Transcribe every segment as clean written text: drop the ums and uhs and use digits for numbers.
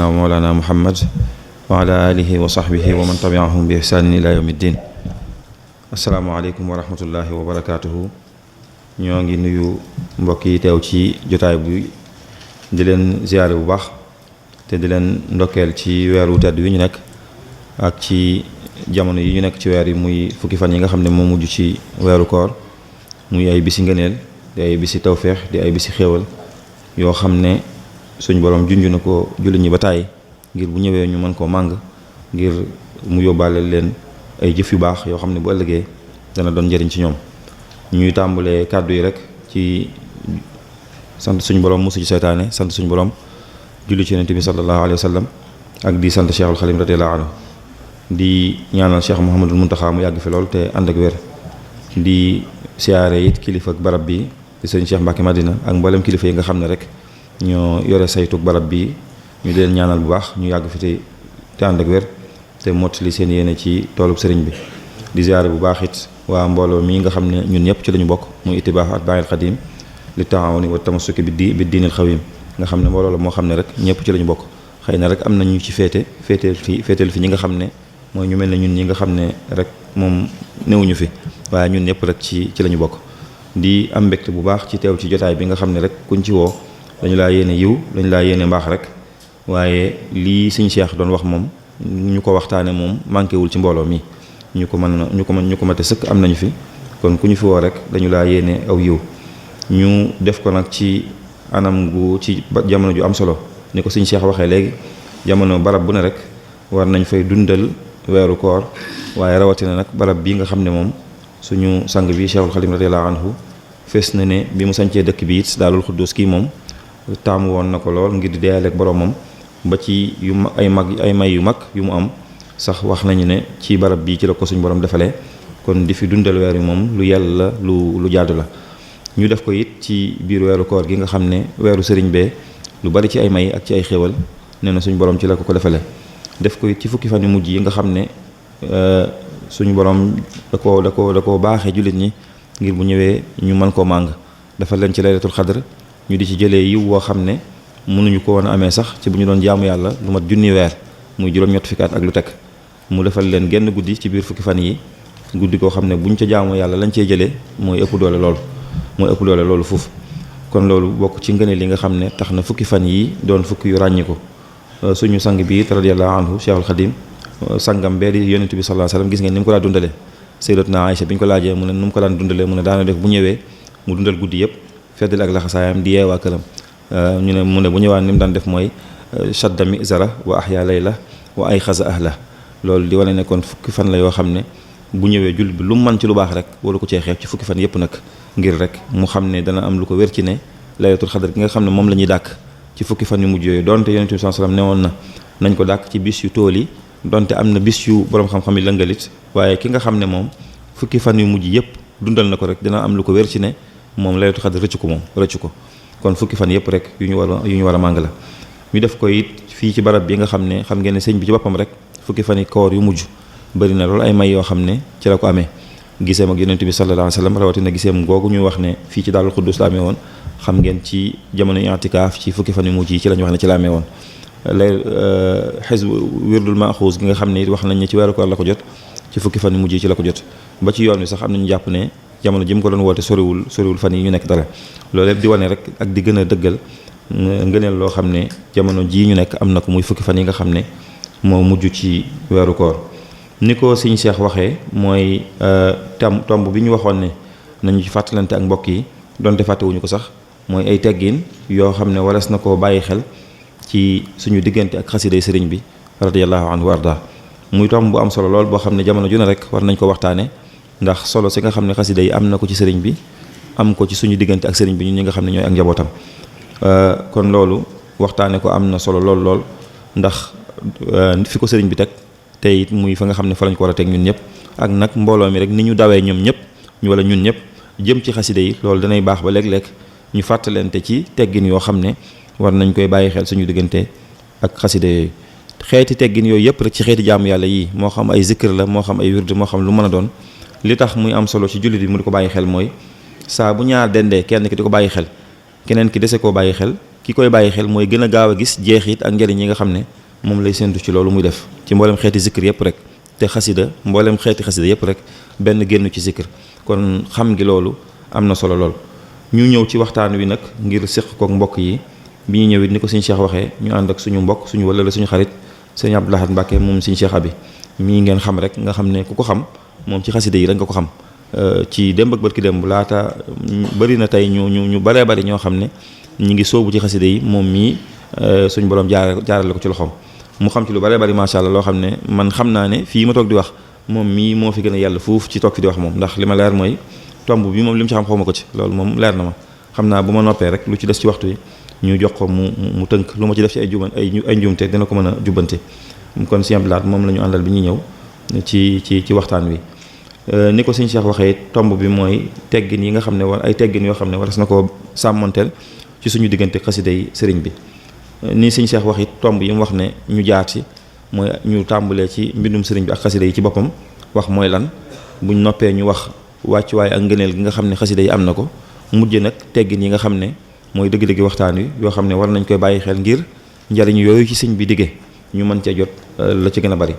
sayidina wa mawlana muhammad wa ala alihi wa sahbihi wa man tabiahum bi ihsanin ila yawmi ddin. asalaamaaleykum wa rahmatullahi wa barakatuhu. ñoo ngi nuyu mbokk yi teew ci jotaay bi di leen ziyaare bu baax te di leen ndokkeel ci weeru tedd wi ñu nekk ak ci jamono yi ñu nekk ci weer yi muy fukki fan yi nga xam ne moo mujj ci weeru koor muy ay bisi ngëneel di ay bisi tawféex di ay bisi xéewal yoo xam ne suñ borom junj na ko jullit ñi ba tàyyi ngir bu ñëwee ñu mën koo màng ngir mu yóbbaale leen ay jëf yu baax yoo xam ne bu ëllëgee dana doon njëriñ ci ñoom. ñuy tàmbalee kàddu yi rek ci sant suñu borom musu ci seytaane sant suñu borom julli ci yonent bi sallallahu alayhi wa sallam ak di sant Cheikhul Xadim radiyallahu anhu di ñaanal Cheikh Mouhamadul Muntaxa mu yàgg fi lool te ànd ak wér di siyaare it kilifa ak barab bi di sëriñ Cheikh Mbacke Madina ak mboolem kilifa yi nga xam ne rek ñoo yore saytug barab bi ñu di leen ñaanal bu baax ñu yàgg fi te ànd ak wér te mottali seen yéene ci toolub sëriñ bi di siyaare bu baax it waa mbooloo mii nga xam ne ñun ñëpp ci la ñu bokk muy itibaax atbaa'il xadim li taawuni wa tamassuki bi diinil xawim nga xam ne mbooloo la moo xam ne rek ñëpp ci la ñu bokk. xëy na rek am na ñu ci féeteel fi ñi nga xam ne mooy ñu mel ne ñun ñi nga xam ne rek moom newuñu fi waaye ñun ñëpp rek ci la ñu bokk. di am mbégte bu baax ci teew ci jotaay bi nga xam ne rek kuñ ci woo dañu laa yéene yiw dañu laa yéene mbaax rek waaye lii Sëñ Cheikh doon wax moom ñu ko waxtaane moom manqué wul ci mbooloo mi ñu ko mate sëkk am nañu fi kon ku ñu fi woo rek dañu laa yéene aw yiw ñu def ko nag ci anam gu ci jamono ju am solo ni ko Sëñ Cheikh waxee léegi jamono barab bu ne rek war nañ fay dundal weeru koor waaye rawatina nag barab bii nga xam ne moom suñu sang bi Cheikhul Khadim radiyallahu anhu fees na ne bi mu sancee dëkk bi it Daarul Xuddus kii moom taamu woon na ko lool ngir di deeyaleeg boromam ba ci ay may yu mag yu mu am sax wax nañu ne ci barab bii ci la ko suñu borom defalee kon di fi dundal weer yi moom lu yàlla lu jaadu la. ñu def ko it ci biir weeru koor gi nga xam ne weeru sëriñ bee lu bari ci ay may ak ci ay xéwal nee na suñu borom ci la ko defalee def ko it ci fukki fan yu mujj yi nga xam ne suñu borom da koo baaxee jullit ñi ngir bu ñëwee ñu mën koo màng dafa leen ci laylatul xadr ñu di ci jëlee yiw woo xam ne mënuñu ko woon a amee sax ci bu ñu doon jaamu yàlla lu mat junni weer muy juróom-ñett fukki at ak lu teg mu defal leen genn guddi ci biir fukki fan yi guddi koo xam ne buñ ca jaamu yàlla lañ cee jëlee mooy ëpp doole loolu foofu kon loolu bokk ci ngëneel li nga xam ne tax na fukki fan yi doon fukki yu ràññi ko suñu sang bi it radiyallahu anhu Cheikhul Khadim sangam bee di yonent bi sallallahu alayhi wasallam gis ngeen ni mu ko daan dundalee sayyidatuna Aïcha bi ñu ko laajee mu ne nu mu ko daan dundalee mu ne daana def bu ñëwee mu dundal guddi yëpp feddal ak laxasaayam di yeewaa këram mu ne bu ñëwaan ni mu daan def mooy shadda mizara wa ahya layla wa ay xasa ahla loolu di wane ne kon fukki fan la yoo xam ne bu ñëwee jullit bi lu mu mën ci lu baax rek waru ko cee xeeb ci fukki fan yëpp nag ngir rek mu xam ne dana am lu ko wér ci ne laylatul xadar gi nga xam ne moom la ñuy dàkk ci fukki fan yu mujj yooyu donte yonent bi sallallahu alayhi wasallam newoon na nañ ko dàkk ci bis yu tool yi donte am na bis yu borom xam-xam yi lëngalit waaye ki nga xam ne moom fukki fan yu mujj yëpp dundal na ko rek dina am lu ko wér ci ne moom laylatul xadar rëccu ko kon fukki fan yëpp rek yu ñu war a màng la ñu def ko it fii ci barab bi nga xam ne xam ngeen ne sëñ bi ci boppam rek fukki fan yi koor yu mujj bëri na loolu ay may yoo xam ne ci la ko amee giseem ak yonent bi sallallahu alayhi wasallam rawatina giseem googu ñu wax ne fii ci Daarul Xuddus la amee woon xam ngeen ci jamono i'tikaaf ci fukki fan yu mujj yi ci la ñu wax ne ci la amee woon lay xisb wirdul maxuus gi nga xam ne it wax nañ ne ci weeru koor la ko jot ci fukki fan yu mujj yi ci la ko jot ba ci yoon wi sax am nañu jàpp ne jamono ji mu ko doon woote soriwul fan yi ñu nekk dara loolu yëpp di wane rek ak di gën a dëggal ngëneel loo xam ne jamono jii ñu nekk am na ko muy fukki fan yi nga xam ne moo mujj ci weeru koor ni ko Sëñ Cheikh waxee mooy tomb bi ñu waxoon ne nañu ci fàttalante ak mbokk yi donte fàttewuñu ko sax mooy ay teggin yoo xam ne waras na koo bàyyi xel ci suñu diggante ak xasiday sëriñ bi radiyallahu anhu warda muy tomb bu am solo lool boo xam ne jamono ju ne rek war nañ ko waxtaane ndax solo si nga xam ne xasida yi am na ko ci sëriñ bi am ko ci suñu diggante ak sëriñ bi ñun ñi nga xam ne ñooy ak njabootam kon loolu waxtaane ko am na solo lool ndax fi ko sëriñ bi teg te it muy fa nga xam ne fa lañ ko war a teg ñun ñëpp ak nag mbooloo mi rek ni ñu dawee ñoom ñëpp wala ñun ñëpp jëm ci xasida yi loolu danay baax ba léeg-léeg ñu fàttalante ci teggin yoo xam ne war nañ koy bàyyi xel suñu diggante ak xasida yooyu xeeti teggin yooyu yëpp rek ci xeeti jaamu yàlla yi moo xam ay zikr la moo xam ay wird moo xam lu mën a doon li tax muy am solo ci jullit bi mu di ko bàyyi xel mooy saa bu ñaar dendee kenn ki di ko bàyyi xel keneen ki dese koo bàyyi xel ki koy bàyyi xel mooy gën a gaaw a gis jeexit ak njëriñ yi nga xam ne moom lay séntu ci loolu muy def ci mboolem xeeti zikr yëpp rek te xasida mboolem xeeti xasida yëpp rek benn génn ci zikr kon xam ngi loolu am na solo lool. ñu ñëw ci waxtaan wi nag ngir séq kook mbokk yi bi ñu ñëwit ni ko sëñ Cheikh waxee ñu ànd ak suñu mbokk suñu wala la suñu xarit sëñ Abdou Lahad Mbacké moom sëñ Cheikh Abi mii ngeen xam rek nga xam ne ku ko xam moom ci xasida yi rek nga ko xam ci démb ak barki démb laata bëri na tey ñu baree bari ñoo xam ne ñu ngi soobu ci xasida yi moom mii suñ borom jaarale ko ci loxoom mu xam ci lu baree bari macha allah loo xam ne man xam naa ne fii ma toog di wax moom mii moo fi gën a yàlla fuuf ci toog fi di wax moom ndax li ma leer mooy tomb bi moom li mu ci xam xaw ma ko ci loolu moom leer na ma xam naa bu ma noppee rek lu ci des ci waxtu yi ñu jox ko mu tënk lu ma ci def ci ay njuumte dina ko mën a jubbante kon sëñ Abdou Lahad moom la ñu àndal bi ñuy ñëw ci waxtaan wi ni ko sëñ Cheikh waxee tomb bi mooy teggin yi nga xam ne war ay teggin yoo xam ne waras na koo sàmmanteel ci suñu diggante xasida yi sëriñ bi ni sëñ Cheikh wax it tomb yi mu wax ne ñu jaar ci mooy ñu tàmbalee ci mbindum sëriñ bi ak xasida yi ci boppam wax mooy lan buñ noppee ñu wax wàccuwaay ak ngëneel gi nga xam ne xasida yi am na ko mujj nag teggin yi nga xam ne mooy dëgg-dëgg waxtaan wi yoo xam ne war nañ koy bàyyi xel ngir njariñ yooyu ci sëñ bi diggee ñu mën cee jot la ci gën a bari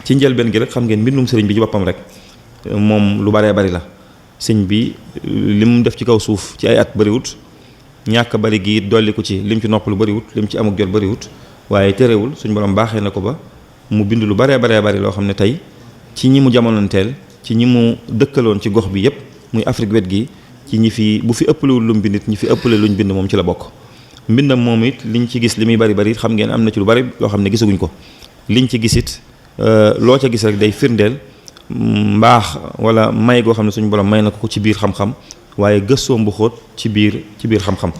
ci njëlbeen gi rek xam ngeen mbindum sëriñ bi ci boppam rek moom lu baree bari la sëñ bi li mu def ci kaw suuf ci ay at bariwut ñàkk bari gi dolli ko ci lim ci noppalu bariwut lim ci amuk jot bariwut waaye terewul suñ borom baaxee na ko ba mu bind lu baree bari loo xam ne tey ci ñi mu jamonoonteel ci ñi mu dëkkaloon ci gox bi yépp muy Afrique wet gi ci ñi fi bu fi ëppalewul lu mu bind it ñi fi ëppale luñ bind moom ci la bokk mbindam moom it liñ ci gis li muy bari xam ngeen am na ci lu bari loo xam ne gisaguñ ko liñ ci gis it loo ca gis rek day firndeel mbaax wala may goo xam ne suñu borom may na ko ci biir xam-xam waaye gëstoom bu xóot ci biir xam-xam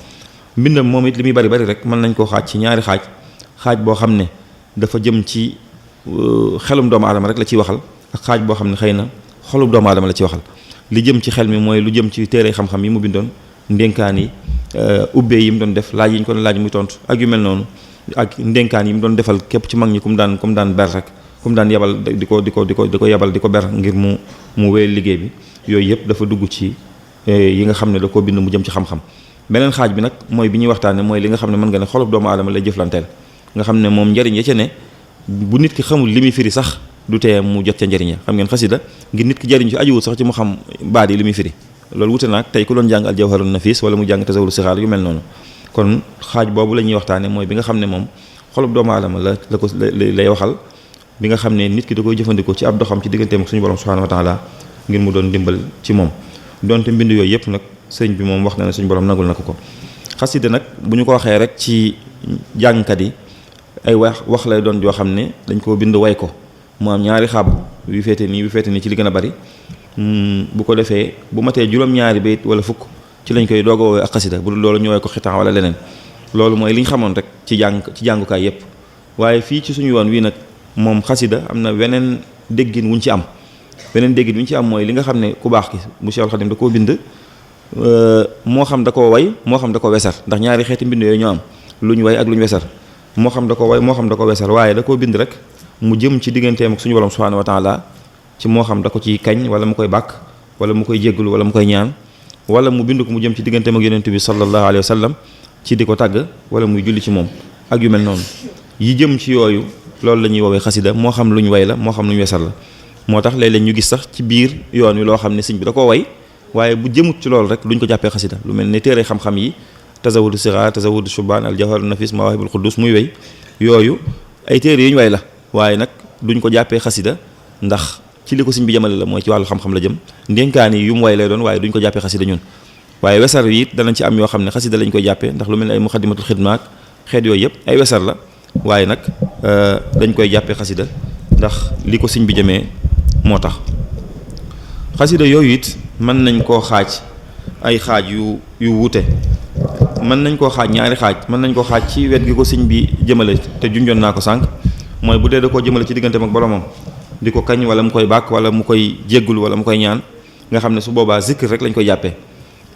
mbindam moom it li muy bari rek mën nañ koo xaaj ci ñaari xaaj boo xam ne dafa jëm ci xelum doomu aadama rek la ciy waxal ak xaaj boo xam ne xëy na xolum doomu aadama la ci waxal li jëm ci xel mi mooy lu jëm ci téere xam-xam yi mu bindoon ndénkaan yi ubbee yi mu doon def laaj yi ñu ko doon laaj muy tontu ak yu mel noonu ak ndénkaan yi mu doon defal képp ci mag ñi ku mu daan ber rek ku mu daan yebal di ko yebal di ko ber ngir mu wéyal liggéey bi yooyu yëpp dafa dugg ci yi nga xam ne da koo bind mu jëm ci xam-xam beneen xaaj bi nag mooy bi ñuy waxtaane mooy li nga xam ne mën nga ne xolub doomu aadama lay jëflanteel nga xam ne moom njariñ ya ca ne bu nit ki xamul li muy firi sax du tee mu jot ca njëriña xam ngeen xasida ngir nit ki jëriñ ci ajuwut sax ci mu xam baat yi li muy firi loolu wute naag tey ku doon jàng al jawharun nafis wala mu jàng tasawuru sixaar yu mel noonu kon xaaj boobu la ñuy waxtaane mooy bi nga xam ne moom xolub doomu aadama la ko lay waxal bi nga xam ne nit ki da koy jëfandikoo ci ab doxam ci digganteem ak suñu borom subhanahu wa taala ngir mu doon dimbal ci moom donte mbind yooyu yëpp nag sëñ bi moom wax na ne suñu borom nagul na ko xasida nag bu ñu ko waxee rek ci jàngkat yi ay wax lay doon yoo xam ne dañ koo bind way ko mu am ñaari xaab yu féete nii ci li gën a bari bu ko defee bu matee juróom-ñaari bayit wala fukk ci lañ koy doog a woowee ak xasida bu dul loolu ñu woowee ko xitaan wala leneen loolu mooy li ñu xamoon rek ci jàngukaay yépp waaye fii ci suñu yoon wii nag moom xasida am na weneen déggin wuñ ci am beneen déggin wuñ ci am mooy li nga xam ne ku baax ki mu Seexul Xadim da koo bind moo xam da koo way moo xam da ko wesar ndax ñaari xeeti mbind yooyu ñoo am lu ñu way ak lu ñu wesar moo xam da ko way moo xam da ko wesar waaye da koo bind rek mu jëm ci digganteem ak suñu borom subhanahu wa taala ci moo xam da ko ciy kañ wala mu koy bàkk wala mu koy jégglu wala mu koy ñaan wala mu bind ko mu jëm ci digganteem ak yonent bi sallallahu alayhi wa sallam ci di ko tàgg wala muy julli ci moom ak yu mel noonu yi jëm ci yooyu loolu la ñuy woowee xasida moo xam lu ñu way la moo xam lu ñu wesar la moo tax léeg-léeg ñu gis sax ci biir yoon wi loo xam ne sëñ bi da koo way waaye bu jëmut ci loolu rek duñ ko jàppee xasida lu mel ne téere xam-xam yi tasawudu sixaar tasawudu shubaan al jawharun nafis mawaahibul quddus muy way yooyu ay téere yu ñu way la waaye nag duñ ko jàppee xasida ndax ci li ko sëñ bi jëmale la mooy ci wàllu xam-xam la jëm ndénkaan yi yu mu way lay doon waaye duñ ko jàppee xasida ñun waaye wesar yi it danañ ci am yoo xam ne xasida lañ koy jàppee ndax lu mel ne ay muxaddimatul xidma ak xeet yooyu yëpp ay wesar la waaye nag dañ koy jàppee xasida ndax li ko sëñ bi jëmee moo tax xasida yooyu it mën nañ koo xaaj ay xaaj yu wuute mën nañ koo xaaj ñaari xaaj mën nañ koo xaaj ci wet gi ko sëñ bi jëmale te junjoon naa ko sànq mooy bu dee da koo jëmale ci digganteem ak boromam di ko kañ wala mu koy bàkk wala mu koy jéggul wala mu koy ñaan nga xam ne su boobaa zikr rek lañ koy jàppee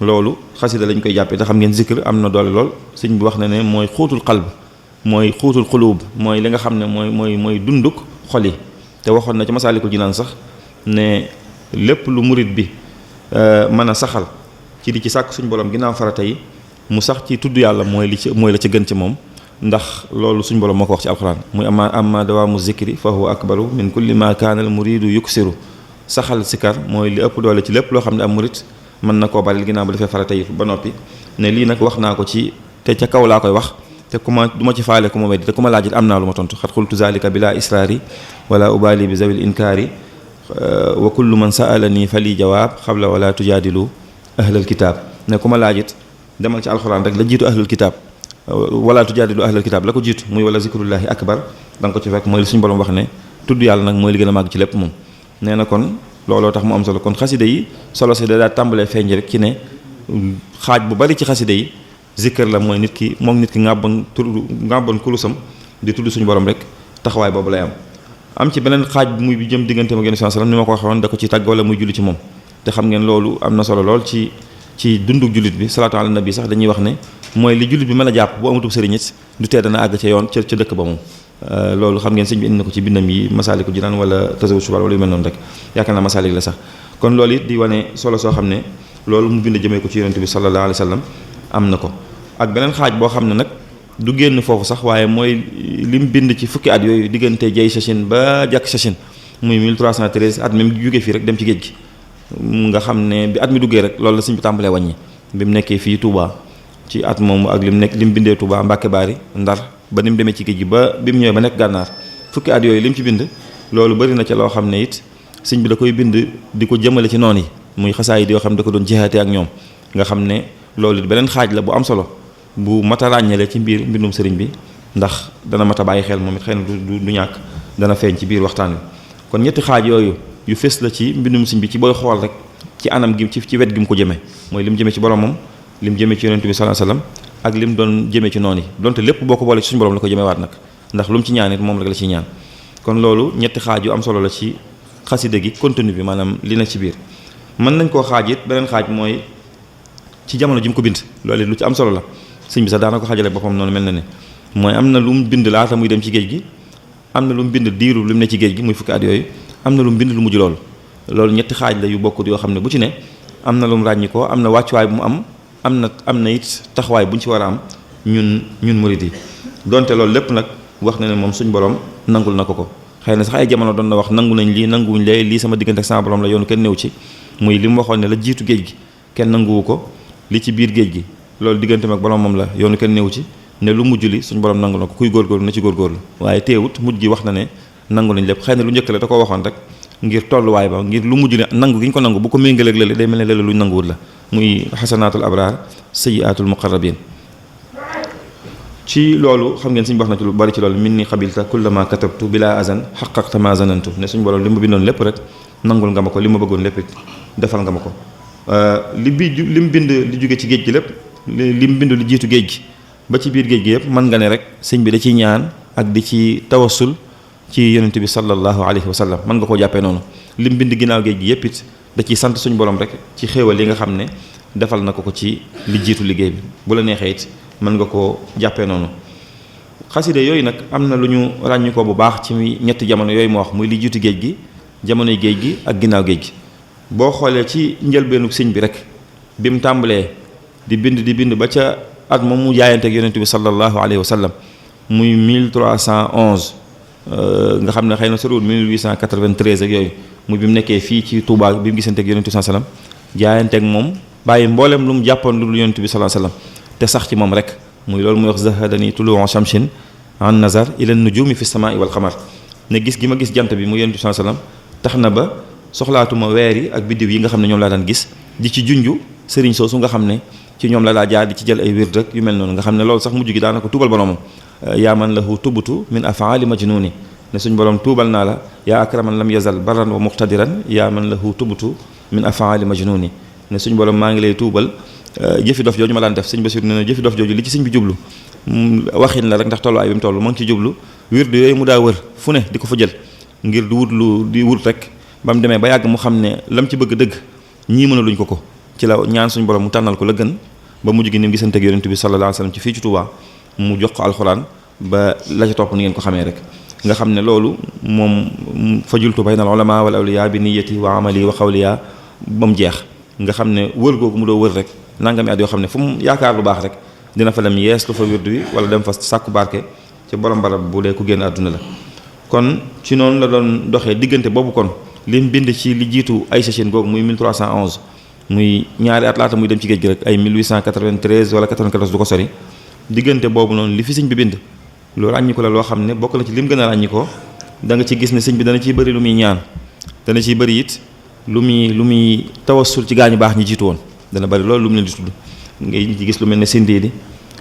loolu xasida lañ koy jàppee te xam ngeen zikr am na doole lool sëñ bi wax na ne mooy xuutul qalb mooy xuutul xuluub mooy li nga xam ne mooy dunduk xol yi te waxoon na ci masaalikul jinaan sax ne lépp lu murit bi mën a saxal ci di ci sàkk suñu borom ginnaaw farata yi mu sax ci tudd yàlla mooy la ci gën ci moom ndax loolu suñ borom moo ko wax ci alxuraan muy amma dawaamu zikri fa huwa akbaru min kulli ma kaana al muridu yuksiru saxal sikar mooy li ëpp doole ci lépp loo xam ne am murit mën na koo baril ginnaaw ba defee farata yi ba noppi ne lii nag wax naa ko ci te ca kaw laa koy wax te ku ma du ma ci faale ku ma weddi te ku ma laajit am naa lu ma tontu xat xultu zalika bila israari wala ubali bi zawil inkaari wa kullu man saalani fa lii jawaab xabla wala tujaadilu ahlal kitaab ne ku ma laajit demal ci alxuraan rek la jiitu ahlul kitaab wala tujaadilu ahlal kitaab la ko jiitu muy wala zikrullahi akbar da nga ko ci fekk mooy li suñu borom wax ne tudd yàlla nag mooy li gën a màgg ci lépp moom nee na kon looloo tax mu am solo kon xasida yi solo si da daa tàmbalee feeñ rek ci ne xaaj bu bari ci xasida yi zikkër la mooy nit ki ngàbban kulusam di tudd suñu borom rek taxawaay boobu lay am ci beneen xaaj bi muy bi jëm diggante ma Yonent sallam ni ma ko waxee woon da ko ci tàgg wala muy julli ci moom te xam ngeen loolu am na solo lool ci dunduk jullit bi salaatu ala nabi sax dañuy wax ne mooy li jullit bi mën a jàpp bu amutub sëriñ it du tee dana àgg ca yoon ca dëkk ba moom loolu xam ngeen sëñ bi indi na ko ci bindam yi Masaalikul Jinaan wala Tazawwud Shubar wala yu mel noonu rek yaakaar naa Masaalik la sax kon loolu it di wane solo soo xam ne loolu mu bind jëmee ko ci Yonent bi sallallahu alayhi wa sallam am na ko ak beneen xaaj boo xam ne nag du génn foofu sax waaye mooy lim bind ci fukki at yooyu diggante jay sachin ba jàkk sachin muy 1313 at même jógee fii rek dem ci géej gi nga xam ne bi at mi duggee rek loolu la sëñ bi tàmbalee wàññi bi mu nekkee fii Touba ci at moomu ak lim bindee Touba Mbàkke Baari Ndar ba ni mu demee ci géej gi ba bi mu ñëwee ba nekk gànnaar fukki at yooyu lim ci bind loolu bëri na ca loo xam ne it sëñ bi da koy bind di ko jëmale ci noon yi muy xasaayid yoo xam ne da ko doon jihaate ak ñoom nga xam ne loolu it beneen xaaj la bu am solo bu mat a ràññale ci biir mbindum sëriñ bi ndax dana mat a bàyyi xel moom it xëy na du ñàkk dana feeñ ci biir waxtaan wi kon ñetti xaaj yooyu yu fés la ci mbindum sëriñ bi ci booy xool rek ci anam gi ci wet gi mu ko jëmee mooy lim jëmee ci boromam lim jëmee ci yonent bi sallallahu alayhi wasallam ak lim doon jëmee ci noonu yi donte lépp boo ko boole ci suñu borom la ko jëmee waat nag ndax lu mu ci ñaan it moom rek la ciy ñaan kon loolu ñetti xaaj yu am solo la ci xasida gi contenu bi maanaam li na ci biir mën nañ koo xaaj it beneen xaaj mooy ci jamono ji mu ko bind loolu it lu ci am solo la sëñ bi sax daana ko xaajale boppam noonu mel na ne mooy am na lu mu bind laata muy dem ci géej gi am na lu mu bind diiru lu mu ne ci géej gi muy fukki at yooyu am na lu mu bind lu mujj loolu ñetti xaaj la yu bokkut yoo xam ne bu ci ne am na lu mu ràññi ko am na wàccuwaay bu mu am na it taxawaay bu ñu ci war a am ñun murid yi donte loolu lépp nag wax na ne moom suñ borom nangul na ko xëy na sax ay jamono doon na wax nangu nañ lii nanguwuñ lee lii sama diggante ak sama borom la yoonu kenn néew ci muy li mu waxoon ne la jiitu géej gi kenn nanguwu ko li ci biir géej gi loolu digganteem ak borom moom la yoonu kenn néew ci ne lu mujj li suñu borom nangu na ko kuy góorgóorlu na ci góorgóorlu waaye teewut mujj gi wax na ne nangu nañ lépp xëy na lu njëkk la da ko waxoon rek ngir tolluwaay ba ngir lu mujj li nangu gi ñu ko nangu bu ko méngaleeg lële day mel ne lële luñ nanguwut la muy xasanaatul abraar sayyiaatul muqarrabin ci loolu xam ngeen suñu wax na ci lu bari ci loolu min ni xabilta kullama katabtu bila azan xaqaqta ma zanantu ne suñu borom li ma bindoon lépp rek nangul nga ma ko li ma bëggoon lépp defal nga ma ko li mu bind li jóge ci géej gi lépp li mu bind li jiitu géej gi ba ci biir géej gi yëpp mën nga ne rek sëñ bi da ciy ñaan ak di ci tawassul ci yonent bi sallallahu alayhi wa sallam mën nga koo jàppee noonu li mu bind ginnaaw géej gi yëpp it da ciy sant suñu borom rek ci xéewal yi nga xam ne defal na ko ci li jiitu liggéey bi bu la neexee it mën nga koo jàppee noonu xaside yooyu nag am na lu ñu ràññi ko bu baax ci ñetti jamono yooyu ma wax muy li jiitu géej gi jamonoy géej gi ak ginnaaw géej gi boo xoolee ci njëlbeenu sëñ bi rek bi mu tàmbalee di bind ba ca at moom mu jaayanteeg yonent bi sallallahu alayhi wa sallam muy 1311 nga xam ne xëy na soriwul 1893 ak yooyu muy bi mu nekkee fii ci Touba bi mu gisanteeg yonent bi sallallahu alayhi wa sallam jaayanteeg moom bàyyi mboolem lu mu jàppoon lu dul yonent bi sallallahu alayhi wa sallam te sax ci moom rek muy loolu muy wax zahadani tuluu shamsin an nazar ila nujumi fi samai wal qamar ne gis gi ma gis jant bi mu yonent bi sallallahu alayhi wa sallam tax na ba soxlaatuma weer yi ak biddiw yi nga xam ne ñoom laa daan gis di ci junju sëriñ soosu nga xam ne ci ñoom la laa jaar di ci jël ay wird rek yu mel noonu nga xam ne loolu sax mujj gi daana ko tuubal boromam yaa man lahu tubutu min afaali majnuni ne suñ borom tuubal naa la yaa akraman lam yazal barran wa muqtadiran yaa man lahu tubutu min afaali majnuni ne suñ borom maa ngi lay tuubal jëfi dof jooju ma daan def sëñ Basiru ne na jëfi dof jooju li ci sëñ bi jublu waxin la rek ndax tolluwaay bi mu toll ma ngi ci jublu wird yooyu mu daa wër fu ne di ko fa jël ngir di wut rek ba mu demee ba yàgg mu xam ne lam ci bëgg dëgg ñii mën a luñ ko ci la ñaan suñu borom mu tànnal ko la gën ba mujj gi ni mu gisanteeg yonent bi sallallahu alayhi wasallam ci fii ci Touba mu jox ko alxuraan ba la ca topp ni ngeen ko xamee rek nga xam ne loolu moom fajultu baynal ulama wal awliya bi niyyati wa amali wa qawliya ba mu jeex nga xam ne wër googu mu doo wër rek nangami at yoo xam ne fu mu yaakaar lu baax rek dina fa dem yees lu fa wirdu wi wala dem fa sàkku barke ci borom barab bu dee ku génn àdduna la. kon ci noonu la doon doxee diggante boobu kon lim bind ci li jiitu ay sachin googu muy 1311 muy ñaari at laata muy dem ci géej gi rek ay 1893 wala 94 du ko sori diggante boobu noonu li fi sëñ bi bind lu ràññi ko la loo xam ne bokk na ci lim gën a ràññi ko da nga ci gis ne sëñ bi dana ciy bëri lu muy ñaan dana ciy bëri it lu muy tawassul ci gaañu baax ñi jiitu woon dana bëri loolu lu mu leen di tudd ngay ci gis lu mel ne Sindiidi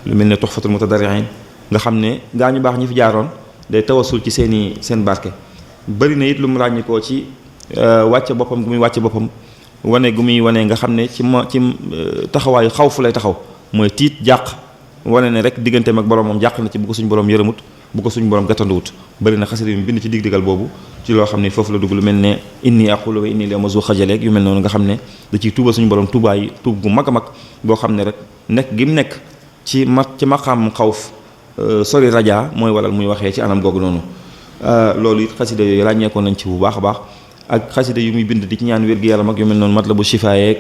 lu mel ne Tuhfatul Mutadarri'in nga xam ne gaañu baax ñi fi jaaroon day tawassul ci seen barke bëri na it lu mu ràññikoo ci wàcce boppam gu muy wàcce boppam wane gu muy wane nga xam ne ci taxawaayu xaw fu lay taxaw mooy tiit jàq wane ne rek digganteem ak boromam jàq na ci bu ko suñ borom yërëmut bu ko suñ borom gàttanduwut bëri na xasida yu bind ci dig-digal boobu ci loo xam ne foofu la dugg lu mel ne inni aqulu wa inni lamazu xajaleeg yu mel noonu nga xam ne da ciy tuubal suñu borom tuubaay tuub gu mag a mag boo xam ne rek nekk gi mu nekk ci maqaam xawf sori raja mooy walal muy waxee ci anam googu noonu loolu it xasida yooyu ràññeekoo nañ ci bu baax a baax ak xasida yu muy bind di ci ñaan wér-gu-yaram ak yu mel noonu matlabu shifaayeeg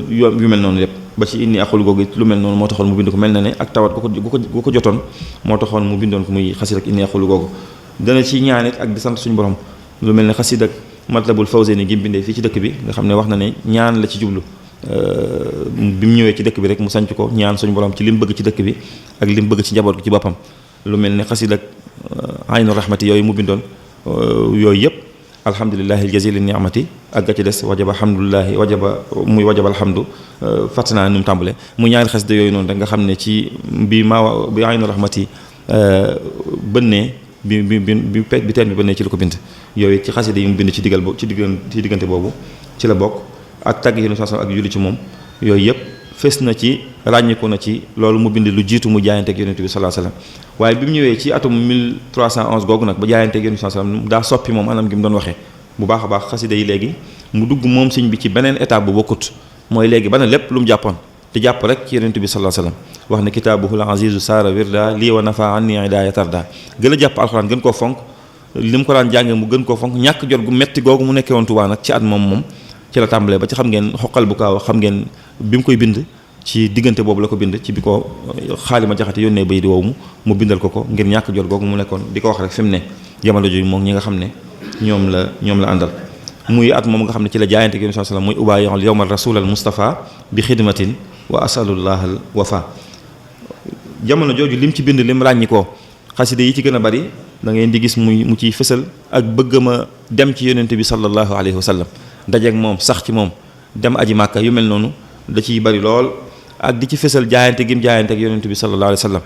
yu mel noonu lépp ba ci inni aqulu googu it lu mel noonu moo taxoon mu bind ko mel na ne ak tawat gu ko jotoon moo taxoon mu bindoon ko muy xasida ak inni aqulu googu dana ci ñaan it ak di sant suñu borom lu mel ne xasida ak matlabul fawzayni gi mu bindee fii ci dëkk bi nga xam ne wax na ne ñaan la ci jublu bi mu ñëwee ci dëkk bi rek mu sanc ko ñaan suñu borom ci li mu bëgg ci dëkk bi ak li mu bëgg ci njaboot gi ci boppam lu mel ne xasida ak aynu rahmati yooyu mu bindoon yooyu yëpp alhamdulillahi aljazili ni'mati ak ga ci des wajaba alhamdulillahi wajaba alhamdu fàtt naa nu mu tàmbale mu ñaari xasida yooyu noonu rek nga xam ne ci bi aynu rahmati bënnee bi teen bi bënnee ci la ko bind yooyu ci xasida yi mu bind ci diggante boobu ci la bokk ak tagg yi ak julli ci moom yooyu yëpp fes na ci ràññiku na ci loolu mu bind lu jiitu mu jaayanteeg yonent bi sallallahu alayhi wasallam waaye bi mu ñëwee ci atum 1311 googu nag ba jaayanteeg yonent bi sallallahu alayhi wasallam daa soppi moom anam gi mu doon waxee bu baax a baax xasida yi léegi mu dugg moom sëñ bi ci beneen étape bu bokkut mooy léegi ba na lépp lu mu jàppoon te jàpp rek ci yonent bi sallallahu alayhi wasallam wax ne kitaabuhul azizu saara wirda lii wa nafa anni idaaya tarda gën a jàpp alxuraan gën koo fonk li mu ko daan jànge mu gën koo fonk ñàkk jot gu metti googu mu nekkee woon Tuubaa nag ci at moom ci la tàmbalee ba ci xam ngeen xoqal bu kaaw xam ngeen bi mu koy bind ci diggante boobu la ko bind ci bi ko xaalima jaxate yónnee bay di wow mu bindal ko ngir ñàkk jot googu mu nekkoon di ko wax rek fi mu ne jamono jooju moom ñi nga xam ne ñoom la àndal muy at moom nga xam ne ci la jaayante gi sallallahu alayhi wasallam muy ubaayul yawmal rasul al mustafa bi xidmatin wa asalullah al wafa jamono jooju lim ci bind lim ràññi ko xasida yi ci gën a bari da ngeen di gis mu ciy fësal ak bëggama dem ci yonente bi sallallahu alayhi wasallam dajeeg moom sax ci moom dem aji màkka yu mel noonu da ciy bari lool ak di ci fësal jaayante gi mu jaayante ak yonent bi sallallahu alayhi wa sallam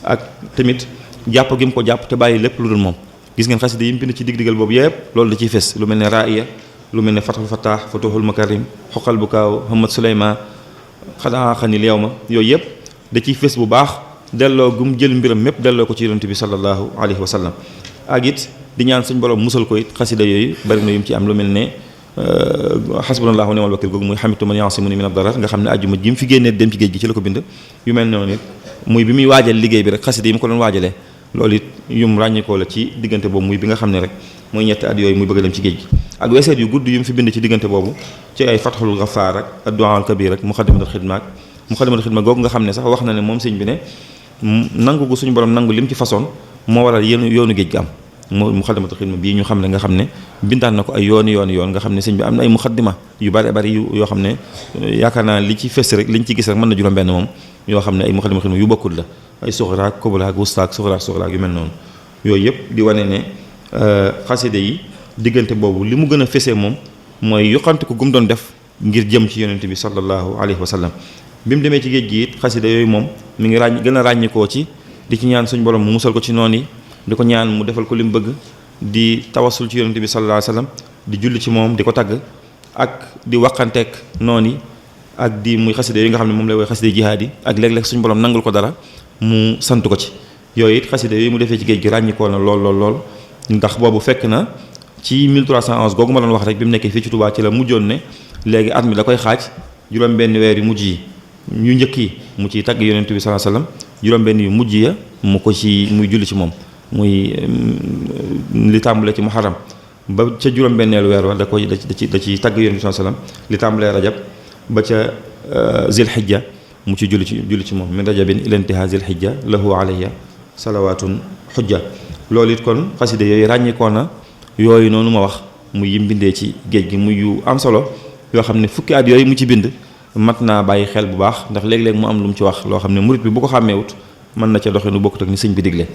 ak tamit jàpp gi mu ko jàpp te bàyyi lépp lu dul moom gis ngeen xasida yi mu bind ci dig-digal boobu yëpp loolu da ciy fës lu mel ne raaya lu mel ne fathul fattah futuhul makarim xoqal bu kaaw hamad suleyman xanaa xanil yawma yooyu yëpp da ciy fës bu baax delloo gu mu jël mbiram mépp delloo ko ci yonent bi sallallahu alayhi wa sallam ak it di ñaan suñ borom musal ko it xasida yooyu bari na yu mu ci am lu mel ne xasbunallahu wa ni'mal wakiil googu muy xamitu man ya'simuni min ad-darar nga xam ne àjjuma ji mu fi génnee dem ci géej gi ci la ko bind yu mel noonu it muy bi muy waajal liggéey bi rek xasida yi mu ko doon waajalee loolu it yum ràññikoo la ci diggante boobu muy bi nga xam ne rek mooy ñetti at yooyu muy bëgg a dem ci géej gi ak weeseet yu gudd yu mu fi bind ci diggante boobu ci ay fatxul gafaar ak addu'a al kabir ak muxaddamatul xidma googu nga xam ne sax wax na ne moom sëñ bi ne nangu gu suñu borom nangu lim ci façon moo waral yoonu géej gi am muxaddamatul xidma bii ñu xam ne nga xam ne bindaan na ko ay yoon nga xam ne sëñ bi am na ay muxaddima yu bari yoo xam ne yaakaar naa li ci fës rek liñ ci gis rek mën na juróom benn moom yoo xam ne ay muxaddamatul xidma yu bokkul la ay suxraak kuburaak wustaak suxraak yu mel noonu yooyu yëpp di wane ne xasida yi diggante boobu li mu gën a fesee moom mooy yokkante ko gum doon def ngir jëm ci yonent bi sallallahu alayhi wa sallam bi mu demee ci géej gi it xasida yooyu moom mi ngi gën a ràññikoo ci di ci ñaan suñu borom mu musal ko ci noonu yi di ko ñaan mu defal ko li mu bëgg di tawasul ci yonent bi sallallahu alayhi wa sallam di julli ci moom di ko tagg ak di waqanteeg noonu yi ak di muy xasida yi nga xam ne moom lay woy xasida jihaad yi ak léeg-léeg suñu borom nangul ko dara mu sant ko ci yooyu it xasida yooyu mu defee ci géej gi ràññikoo na lool ndax boobu fekk na ci 1311 googu ma doon wax rek bi mu nekkee fii ci Touba ci la mujjoon ne léegi at mi da koy xaaj juróom-benn weer yu mujj yi ñu njëkk yi mu ciy tagg yonent bi sallallahu alayhi wasallam juróom-benn yu mujj ya muy julli ci moom muy li tàmbalee ci muharram ba ca juróom-benneelu weer wa da ciy tagg yonent bi sallallahu alayhi wasallam li tàmbalee rajab ba ca zilhijja mu ci julli ci moom min rajabin ila intihaa zilhijja lahu alayya salawaatun xujja. loolu it kon xasida yooyu ràññikoo na yooyu noonu ma wax muy yim bindee ci géej gi muy yu am solo yoo xam ne fukki at yooyu mu ci bind mat naa bàyyi xel bu baax ndax léeg-léeg mu am lu mu ci wax loo xam ne murit bi bu ko xàmmeewut mën na ca doxee nu bokkut ak ni sëñ bi digle.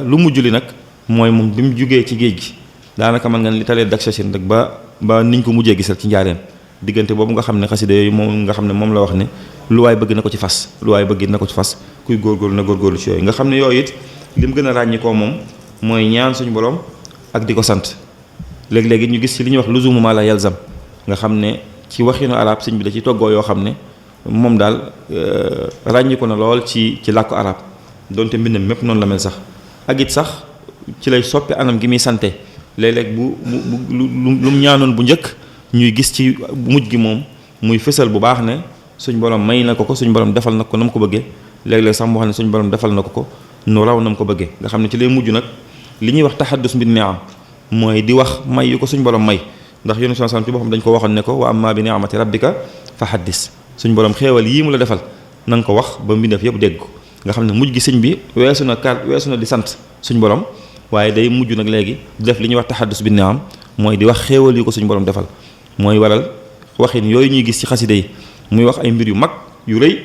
lu mujj li nag mooy moom bi mu jugee ci géej gi daanaka mën nga li talee dak sachin rek ba niñ ko mujjee gisal ci njaareem diggante boobu nga xam ne xasida yooyu moom nga xam ne moom la wax ne lu waay bëgg na ko ci fas lu waay bëgg na ko ci fas kuy góorgóorlu na góorgóorlu ci yooyu nga xam ne yooyu it li mu gën a ràññikoo moom mooy ñaan suñu borom ak di ko sant léeg-léegi ñu gis ci li ñuy wax luzumu ma la yalzam nga xam ne ci waxinu arab sëñ bi da ci toggoo yoo xam ne moom daal ràññiku na lool ci làkku arab donte mbindam mépp noonu la mel sax ak it sax ci lay soppi anam gi muy sante léeg-léeg bu lu mu ñaanoon bu njëkk ñuy gis ci mujj gi moom muy fësal bu baax ne suñ borom may na ko suñ borom defal na ko na mu ko bëggee léeg-léeg sax mu xam ne suñ borom defal na ko nu raw na mu ko bëggee nga xam ne ci lay mujj nag li ñuy wax taxaddus bi ni'am mooy di wax may yu ko suñ borom may ndax yonent sallallahu alayhi wasallam ci boppam dañ ko waxoon ne ko wa amma bi ni'mati rabbika fa haddis suñ borom xéewal yii mu la defal na nga ko wax ba mbindeef yëpp dégg ko nga xam ne mujj gi sëñ bi weesu na di sant suñ borom waaye day mujj nag léegi di def li ñuy wax taxaddus bi ni'am mooy di wax xéewal yu ko suñ borom defal mooy waral waxin yooyu ñuy gis ci xasida yi muy wax ay mbir yu mag yu rëy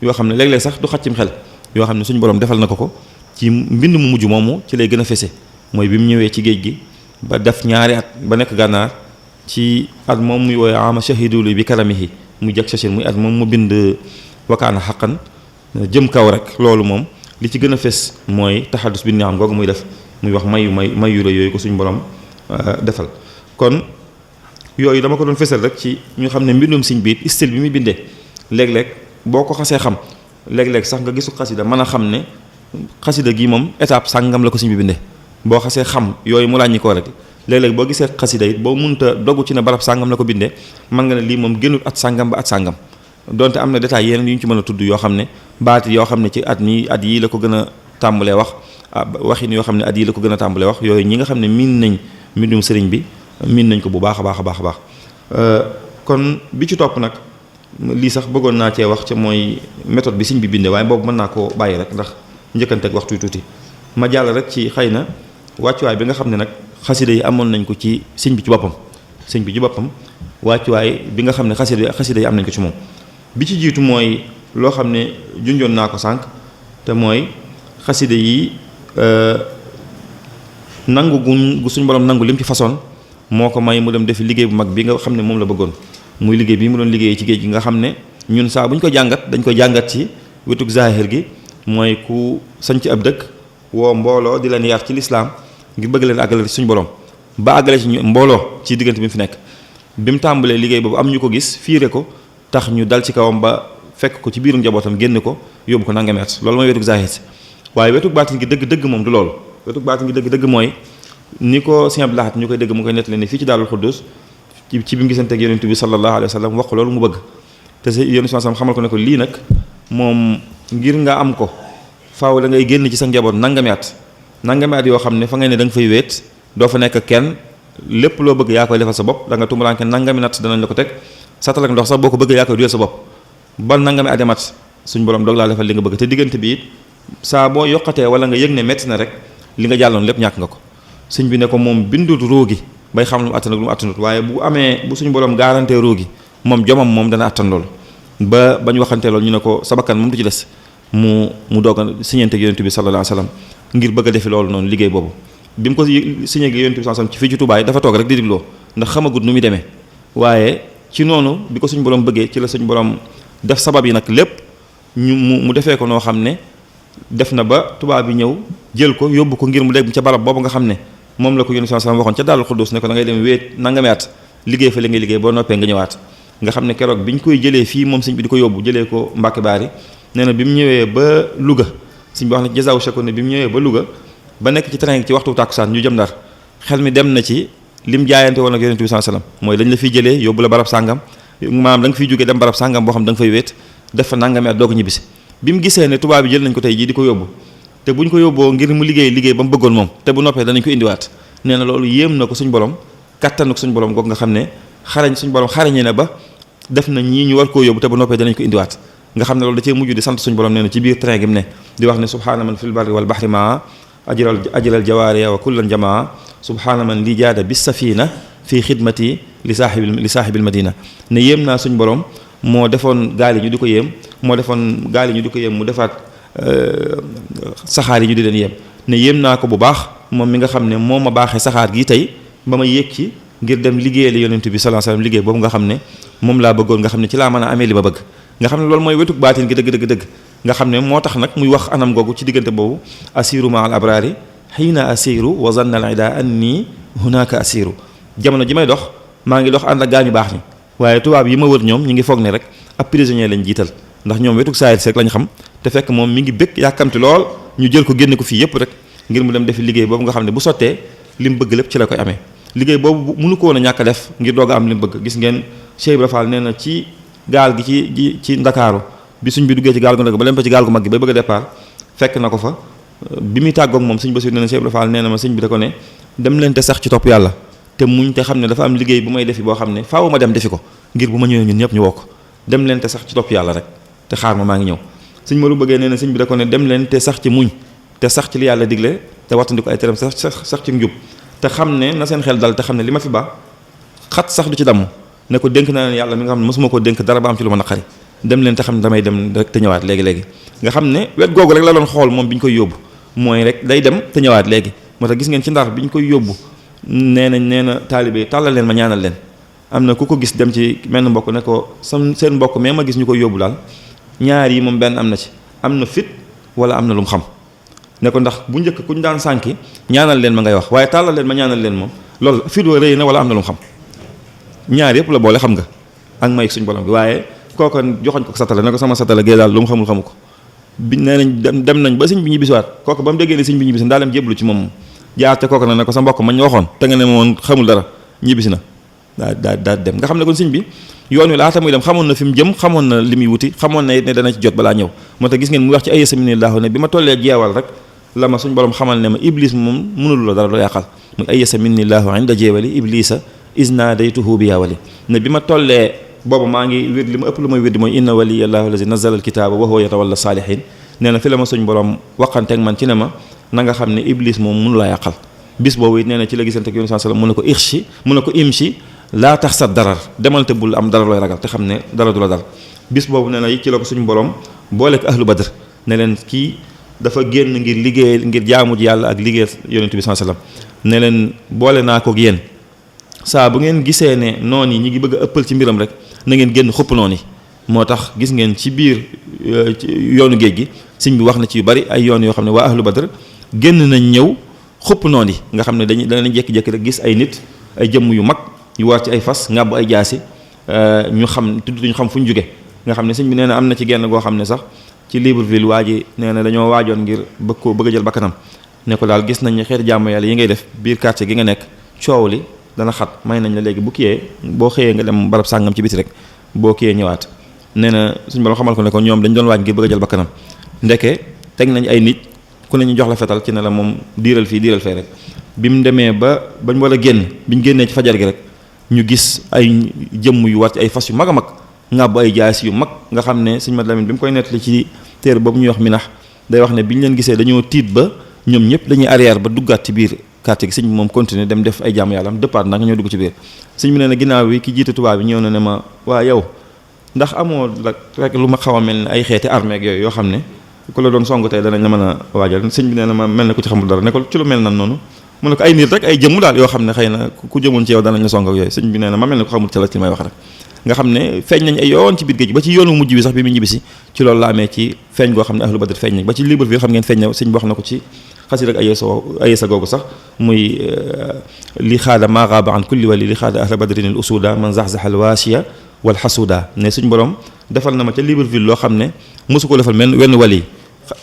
yoo xam ne léeg-léeg sax du xaccim xel yoo xam ne suñ borom defal na ko ci mbind mu mujj moomu ci lay gën a fese mooy bi mu ñëwee ci géej gi ba def ñaari at ba nekk gànnaar ci at moom muy wooye ama shahidulu bi karamihi muy jag sachin muy at moom mu bind wakaana xaqan jëm kaw rek loolu moom li ci gën a fes mooy taxadus bi niam googu muy def muy wax mayu la yooyu ko suñ borom defal kon yooyu dama ko doon fesal rek ci ñu xam ne mbindum siñ biit style bi muy bindee léeg-léeg boo ko xasee xam léeg-léeg sax nga gisu xasida mën a xam ne xasida gi moom étape sàngam la ko siñ bi bindee boo xasee xam yooyu mu ràññi koo rek léeg-léeg boo gisee xasida it boo munta dogu ci ne barab sàngam la ko bindee mën nga ne lii moom génnul at sàngam ba at sàngam donte am na détail yeneen yu ñu ci mën a tudd yoo xam ne baati yoo xam ne ci at yii la ko gën a tàmbalee wax waxin yoo xam ne at yii la ko gën a tàmbalee wax yooyu ñi nga xam ne miin nañ mbindum sëriñ bi miin nañ ko bu baax a baax a baax a baax kon bi ci topp nag lii sax bëggoon naa cee wax ca mooy méthode bi sëñ bi bindee waaye boobu mën naa koo bàyyi rek ndax njëkkanteeg waxtu tuuti ma jàll rek ci xëy na wàccuwaay bi nga xam ne nag xasida yi amoon nañ ko ci sëñ bi ci boppam wàccuwaay bi nga xam ne xasida yi am nañ ko ci moom bi ci jiitu mooy loo xam ne junjoon naa ko sànq te mooy xasida yi nangu gu suñ borom nangu lim ci façon moo ko may mu dem defi liggéey bu mag bi nga xam ne moom la bëggoon muy liggéey bi mu doon liggéey ci géej gi nga xam ne ñun saa bu ñu ko jàngat dañ koy jàngat ci wetug zahir gi mooy ku sañc ab dëkk woo mbooloo di leen yar ci lislaam ngir bëgg leen àggale suñu borom ba àggale ci mbooloo ci diggante bi mu fi nekk bi mu tàmbalee liggéey boobu am ñu ko gis fiire ko tax ñu dal ci kawam ba fekk ko ci biiru njabootam génn ko yóbbu ko nangami at loolu mooy wetug zahir si waaye wetug baatin gi dëgg moom du loolu wetug baatin gi dëgg mooy ni ko Sëñ Abdou Lahad ñu koy dégg mu koy nettali ne fii ci Daarul Xuddus ci bi mu gisante ak yonent bi sallallahu alayhi wa sallam wax ko loolu mu bëgg te si yonent bi xamal ko ne ko lii nag moom ngir nga am ko faaw da ngay génn ci sa njaboot nangami at yoo xam ne fa ngay ne da nga fay wéet doo fa nekk kenn lépp loo bëgg yaa koy defal sa bopp da nga tumuraanke nangami nat danañ la ko teg satal ak ndox sax boo ko bëgg yaa koy duyal sa bopp ba nangami at mat suñ borom doog laa defal li nga bëgg te diggante bi it saa boo yokkatee wala nga yëg ne métti na rek li nga jàlloon lépp ñàkk nga ko sëñ bi ne ko moom bindut róogi bay xam lu mu attan ak lu mu attanut waaye bu suñu borom garanté róogi moom jomam moom dana attan loolu ba ñu waxantee loolu ñu ne ko sa bakkan moom du ci des mu doog a siñante ak yonent bi sallallahu alayhi wasallam ngir bëgg a defi loolu noonu liggéey boobu bi mu ko signé ak yonent bi sallallahu alayhi wasallam ci fii ci Touba dafa toog rek di digloo ndax xamagut nu muy demee waaye ci noonu bi ko suñu borom bëggee ci la suñu borom def sabab yi nag lépp mu defee ko noo xam ne def na ba tubaab bi ñëw jël ko yóbbu ko ngir mu dem ca barab boobu nga xam ne moom la ko yonent sallallahu alayhi wasallam waxoon ca Daarul Xuddus ne ko da ngay dem wéet nangami at liggéey fa li ngay liggéey boo noppee nga ñëwaat nga xam ne keroog bi ñu koy jëlee fii moom sëñ bi di ko yóbbu jëlee ko Mbàkke Baari nee na bi mu ñëwee ba Louga sëñ bi wax na jazaaw shakor ne bi mu ñëwee ba Louga ba nekk ci train ci waxtu tàkkusaan ñu jëm Ndar xel mi dem na ci lim jaayante woon ak yonent bi sallallahu alayhi wasallam mooy dañ la fiy jëlee yóbbu la barab sàngam maanaam da nga fiy jógee dem barab sàngam boo xam da nga fay wéet def fa nangami at doog a ñibbisi bi mu gisee ne tubaab bi jël nañ ko tey jii di ko yóbbu te buñ ko yóbboo ngir mu liggéey ba mu bëggoon moom te bu noppee danañ ko indiwaat nee na loolu yéem na ko suñ borom kattanu ko suñ borom goog nga xam ne suñ borom xarañe na ba def na ñii ñu war koo yóbbu te bu noppee danañ ko indiwaat nga xam ne loolu da cee mujj di sant suñu borom nee na ci biir train gi mu ne di wax ne subhaana man fil barri wal bahri maa ajral jawaariya wa kullan jamaa subhaana man li jaada bis safina fii xidmati li saahibil madina ne yéem naa suñ borom moo defoon gaal yi ñu di ko yéem moo defoon gaal yi ñu di ko yéem mu defaat saxaar yi ñu di leen yéem ne yéem naa ko bu baax moom mi nga xam ne moo ma baaxee saxaar gi tey ba ma yéeg ci ngir dem liggéeyal yonent bi sallallahu alayhi wasallam liggéey boobu nga xam ne moom laa bëggoon nga xam ne ci laa mën a amee li ma bëgg nga xam ne loolu mooy wetuk baatin gi dëgg nga xam ne moo tax nag muy wax anam googu ci diggante boobu asiru ma al abrari xiina asiru wa zanna al ida anni hunaka asiru jamono ji may dox maa ngi dox ànd ak gaa ñu baax ni waaye tubaab yi ma wër ñoom ñi ngi foog ne rek ab prisonnier lañ jiital ndax ñoom wetuk saayir si rek lañ xam te fekk moom mi ngi bëgg yàkkamti lool ñu jël ko génne ko fii yëpp rek ngir mu dem defi liggéey boobu nga xam ne bu sottee li mu bëgg lépp ci la koy amee liggéey boobu mënu ko woon a ñàkk a def ngir doog a am li mu bëgg gis ngeen Cheikh Ibra Fall nee na ci gaal gi ci Ndakaaru bi suñ bi duggee ci gaal gu ndaw ba leen ba ci gaal gu mag gi bay bëgg a départ fekk na ko fa bi muy tàggoog moom sëñ Bassirou nee na Cheikh Ibra Fall nee na ma sëñ bi da ko ne dem leen te sax ci topp yàlla te muñ te xam ne dafa am liggéey bu may defi boo xam ne faaw ma dem defi ko ngir bu ma ñëwee ñun ñëpp ñu wokk dem leen te sax ci topp yàlla rek te xaar ma maa ngi ñëw sëñ Maodo bëggee nee na sëñ bi da ko ne dem leen te sax ci muñ te sax ci li yàlla digle te wattandi ko ay teram sax ci njub te xam ne na seen xel dal te xam ne li ma fi ba xat sax du ci damm ne ko dénk naa leen yàlla mi nga xam ne mosuma koo dénk dara ba am ci lu ma naqari dem leen te xam ne damay dem rek te ñëwaat léegi nga xam ne wet googu rek la doon xool moom bi ñu koy yóbbu mooy rek day dem te ñëwaat léegi moo tax gis ngeen ci Ndar bi ñu koy yóbbu nee na taalibe tàllal leen ma ñaanal leen am na ku ko gis dem ci menn mbokk ne ko seen mbokk mais ma gis ñu koy yóbbu daal ñaar yi moom benn am na ci am na fit wala am na lu mu xam ne ko ndax bu njëkk ku ñu daan sànki ñaanal leen ma ngay wax waaye tàllal leen ma ñaanal leen moom loolu fit wa rëy na wala am na lu mu xam ñaar yëpp la boole xam nga ak may suñ borom bi waaye kooka joxoñ ko satala ne ko sama satala gee daal lu mu xamul xamu ko bi nee nañ dem nañ ba sëñ bi ñibbisiwaat kooka ba mu déggee ne sëñ bi ñibbisi ndaa dem jéblu ci moom jaar te kooka ne ko sa mbokk mañ waxoon te nga ne moom xamul dara ñibbisi na daa dem nga xam ne kon sëñ bi yoon wi laata muy dem xamoon na fi mu jëm xamoon na li muy wuti xamoon na it ne dana ci jot balaa ñëw moo tax gis ngeen muy wax ci ay yasaminillahu ne bi ma tollee jeewal rek la ma suñ borom xamal ne ma iblis moom mënul la dara doo yàqal muy ay yasaminillahu inda jeewali iblisa isna daytuhu bi yaawali ne bi ma tollee boobu maa ngi wér li ma ëpp lu may wér di mooy inna waliyallahu allazi nazzala alkitaaba wa huwa yatawalla saalihin nee na fi la ma suñ borom waxanteeg man ci ne ma na nga xam ne iblis moom mënu la yàqal bis boobu it nee na ci la gisante ak yonent sallam mu ne ko ixshi mu ne ko imshi laa tax sa darar demal te bul am dara looy ragal te xam ne dara du la dal bis boobu nee na it ci la ko suñu borom boole ko ahlu badr ne leen kii dafa génn ngir liggéey ngir jaamu ji yàlla ak liggéey yonent bi sallam ne leen boole naa ko ak yéen saa bu ngeen gisee ne noon yi ñi ngi bëgg a ëppal ci mbiram rek na ngeen génn xupp noonu yi moo tax gis ngeen ci biir yoonu géej gi sëñ bi wax na ci yu bari ay yoon yoo xam ne waa ahlu badr génn nañ ñëw xupp noonu yi nga xam ne danañ jékki-jékki rek gis ay nit ay jëmm yu mag yu war ci ay fas ngàbb ay jaasi ñu xam tudduñu xam fu ñu jóge nga xam ne sëñ bi nee na am na ci genn goo xam ne sax ci Libreville waa ji nee na dañoo waajoon ngir bëgg a jël bakkanam ne ko daal gis nañ ne xeeti jàmm yàlla yi ngay def biir quartier gi nga nekk coow li dana xat may nañ la léegi bu kiyee boo xëyee nga dem barab sàngam ci biti rek boo kiyee ñëwaat nee na suñu borom xamal ko ne ko ñoom dañ doon waaj ngir bëgg a jël bakkanam ndeke teg nañ ay nit ku ne ñu jox la fetal ci ne la moom diiral fii diiral fee rek bi mu demee ba bañ war a génn biñ génnee ci fajar gi rek ñu gis ay jëmm yu war ci ay fas yu mag a mag ngàbb ay jaasi yu mag nga xam ne sëñ Mat Lamin bi mu koy nettali ci téere boobu ñuy wax minax day wax ne bi ñu leen gisee dañoo tiit ba ñoom ñëpp dañuy arrière ba duggaat ci biir quartier gi sëñ bi moom continuer dem def ay jàmm yàlla am dëppaat nag ñoo dugg ci biir sëñ bi nee na ginnaaw bi ki jiite tubaab bi ñëw na ne ma waa yow ndax amoo la rek lu ma xaw a mel ne ay xeeti armée ak yooyu yoo xam ne ku la doon song tey danañ la mën a waajal sëñ bi nee na ma mel ne ku ci xamul dara ne ko ci lu mel nan noonu mu ne ko ay nit rek ay jëmm daal yoo xam ne xëy na ku jëmoon ci yow danañ la song ak yooyu sëñ bi nee na ma mel ne ko xamul ci la ci may wax rek nga xam ne feeñ nañ ay yoon ci biir géej ba ci yoonu mujj bi sax bi mu ñibbisi ci loolu la amee ci feeñ goo xam ne ahlu badr feeñ nañ ba ci Libreville xam ngeen feeñ na sëñ bi wax na ko ci xasi rek ayesa googu sax muy li xaada maa gaaba an kulli wali li xaada ahla badrin al usuda man zaxzax al waasiya wal xasuda ne suñ borom defal na ma ca Libreville loo xam ne mosu ko defal mel wenn wali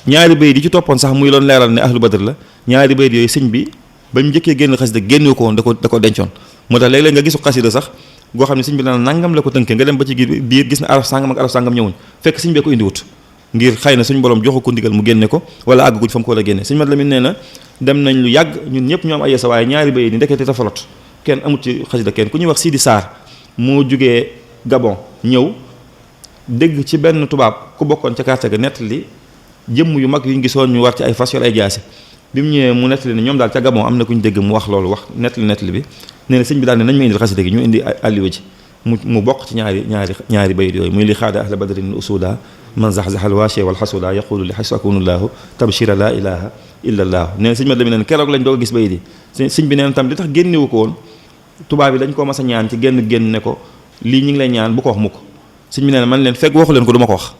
ñaari bayit yi ci toppoon sax muy loon leeral ne ahlu badr la ñaari bayit yooyu sëñ bi ba mu njëkkee génn xasida génne ko woon da ko dencoon moo tax léeg-léeg nga gisu xasida sax goo xam ne sëñ bi dana nangam la ko tënkee nga dem ba ci biir gis na araf sàngam ak araf sàngam ñëwuñ fekk sëñ bee ko indiwut ngir xëy na suñu borom joxu ko ndigal mu génne ko wala àgguñ fa mu ko war a génne sëñ Mat Lamin nee na dem nañ lu yàgg ñun ñëpp ñu am ay sa waaye ñaari bayit yi ndekete tafalot kenn amut ci xasida kenn ku ñuy wax Sidi Sarr moo jugee Gabon ñëw dégg ci benn tubaab ku bokkoon ca quartier ga nettali jëmm yu mag yu ñu gisoon ñu war ci ay fas yor ay jaasi bi mu ñëwee mu nettali ne ñoom daal ca Gabon am na ku ñu dégg mu wax loolu wax nettali bi nee na sëñ bi daal ne nañ ma indil xasida gi ñu indi alliwa ji mu bokk ci ñaari bayit yooyu muy li xaada ahla badrin usuda man zaxzaxal waashe wal xasuda yaqulu li xasu akunullahu tabshira la ilaha illa allah nee na sëñ ma dami neen keroog lañ doog a gis bayit yi sëñ bi neen tam li tax génnewu ko woon tubaab yi dañ koo mas a ñaan ci génn ne ko lii ñi ngi lay ñaan bu ko wax mukk sëñ bi nee na man leen fekk waxu leen ko du ma ko wax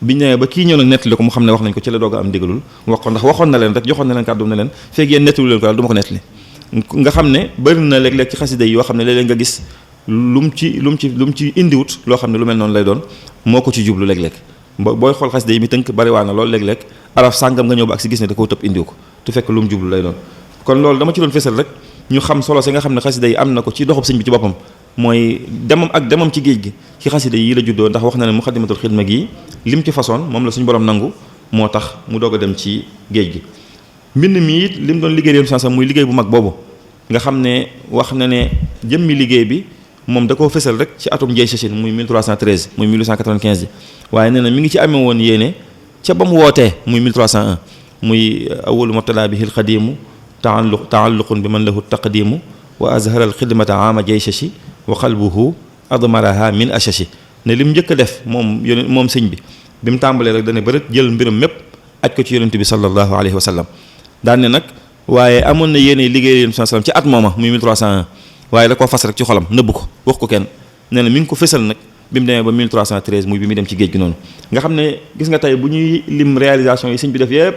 biñ ne ba kii ñëw nag nettali ko mu xam ne wax nañ ko ci la doog a am ndigalul wax ko ndax waxoon na leen rek joxoon na leen kàddu ne leen fekk yéen nettali leen ko daal du ma ko nettali nga xam ne bëri na léeg-léeg ci xasida yi yoo xam ne léeg-léeg nga gis lu mu ci indiwut loo xam ne lu mel noonu lay doon moo ko ci jublu léeg-léeg booy xool xasida yi mi tënk bari waa na loolu léeg-léeg araf sàngam nga ñëw ba ak si gis ne da koo tëb indiw ko tu fekk lu mu jublu lay doon kon loolu dama ci doon fésal rek ñu xam solo si nga xam ne xasida yi am na ko ci doxub sëñ bi ci boppam mooy demam ci géej gi ci xasida yi la juddoo ndax wax na ne muxaddamatul xidma gi lim ci façon moom la suñu borom nangu moo tax mu doog a dem ci géej gi mbind mi it lim doon liggéey sax muy liggéey bu mag boobu nga xam ne wax na ne jëmmi liggéey bi moom da koo fësal rek ci atum Ndiaye Chachine muy 1313 muy 1895 waaye nee na mi ngi ci amee woon yéene ca ba mu wootee muy 1301 muy awalu mabtada bihi alqadimu taalluqun bi man lahu taqdimu wa azhara alxidmata ama Ndiaye Chachi wa qalbuhu admaraha min achachi ne lim njëkk a def moom sëñ bi mu tàmbalee rek dane bërët jël mbiram mépp aj ko ci yonent bi sallallahu alayhi wa sallam daan ne nag waaye amoon na yéene liggéey yonent sallam ci at mooma muy 1301 waaye da koo fas rek ci xolam nëbb ko wax ko kenn nee na mi ngi ko fësal nag bi mu demee ba 1313 muy bi muy dem ci géej gi noonu nga xam ne gis nga tey bu ñuy lim réalisation yi sëñ bi def yëpp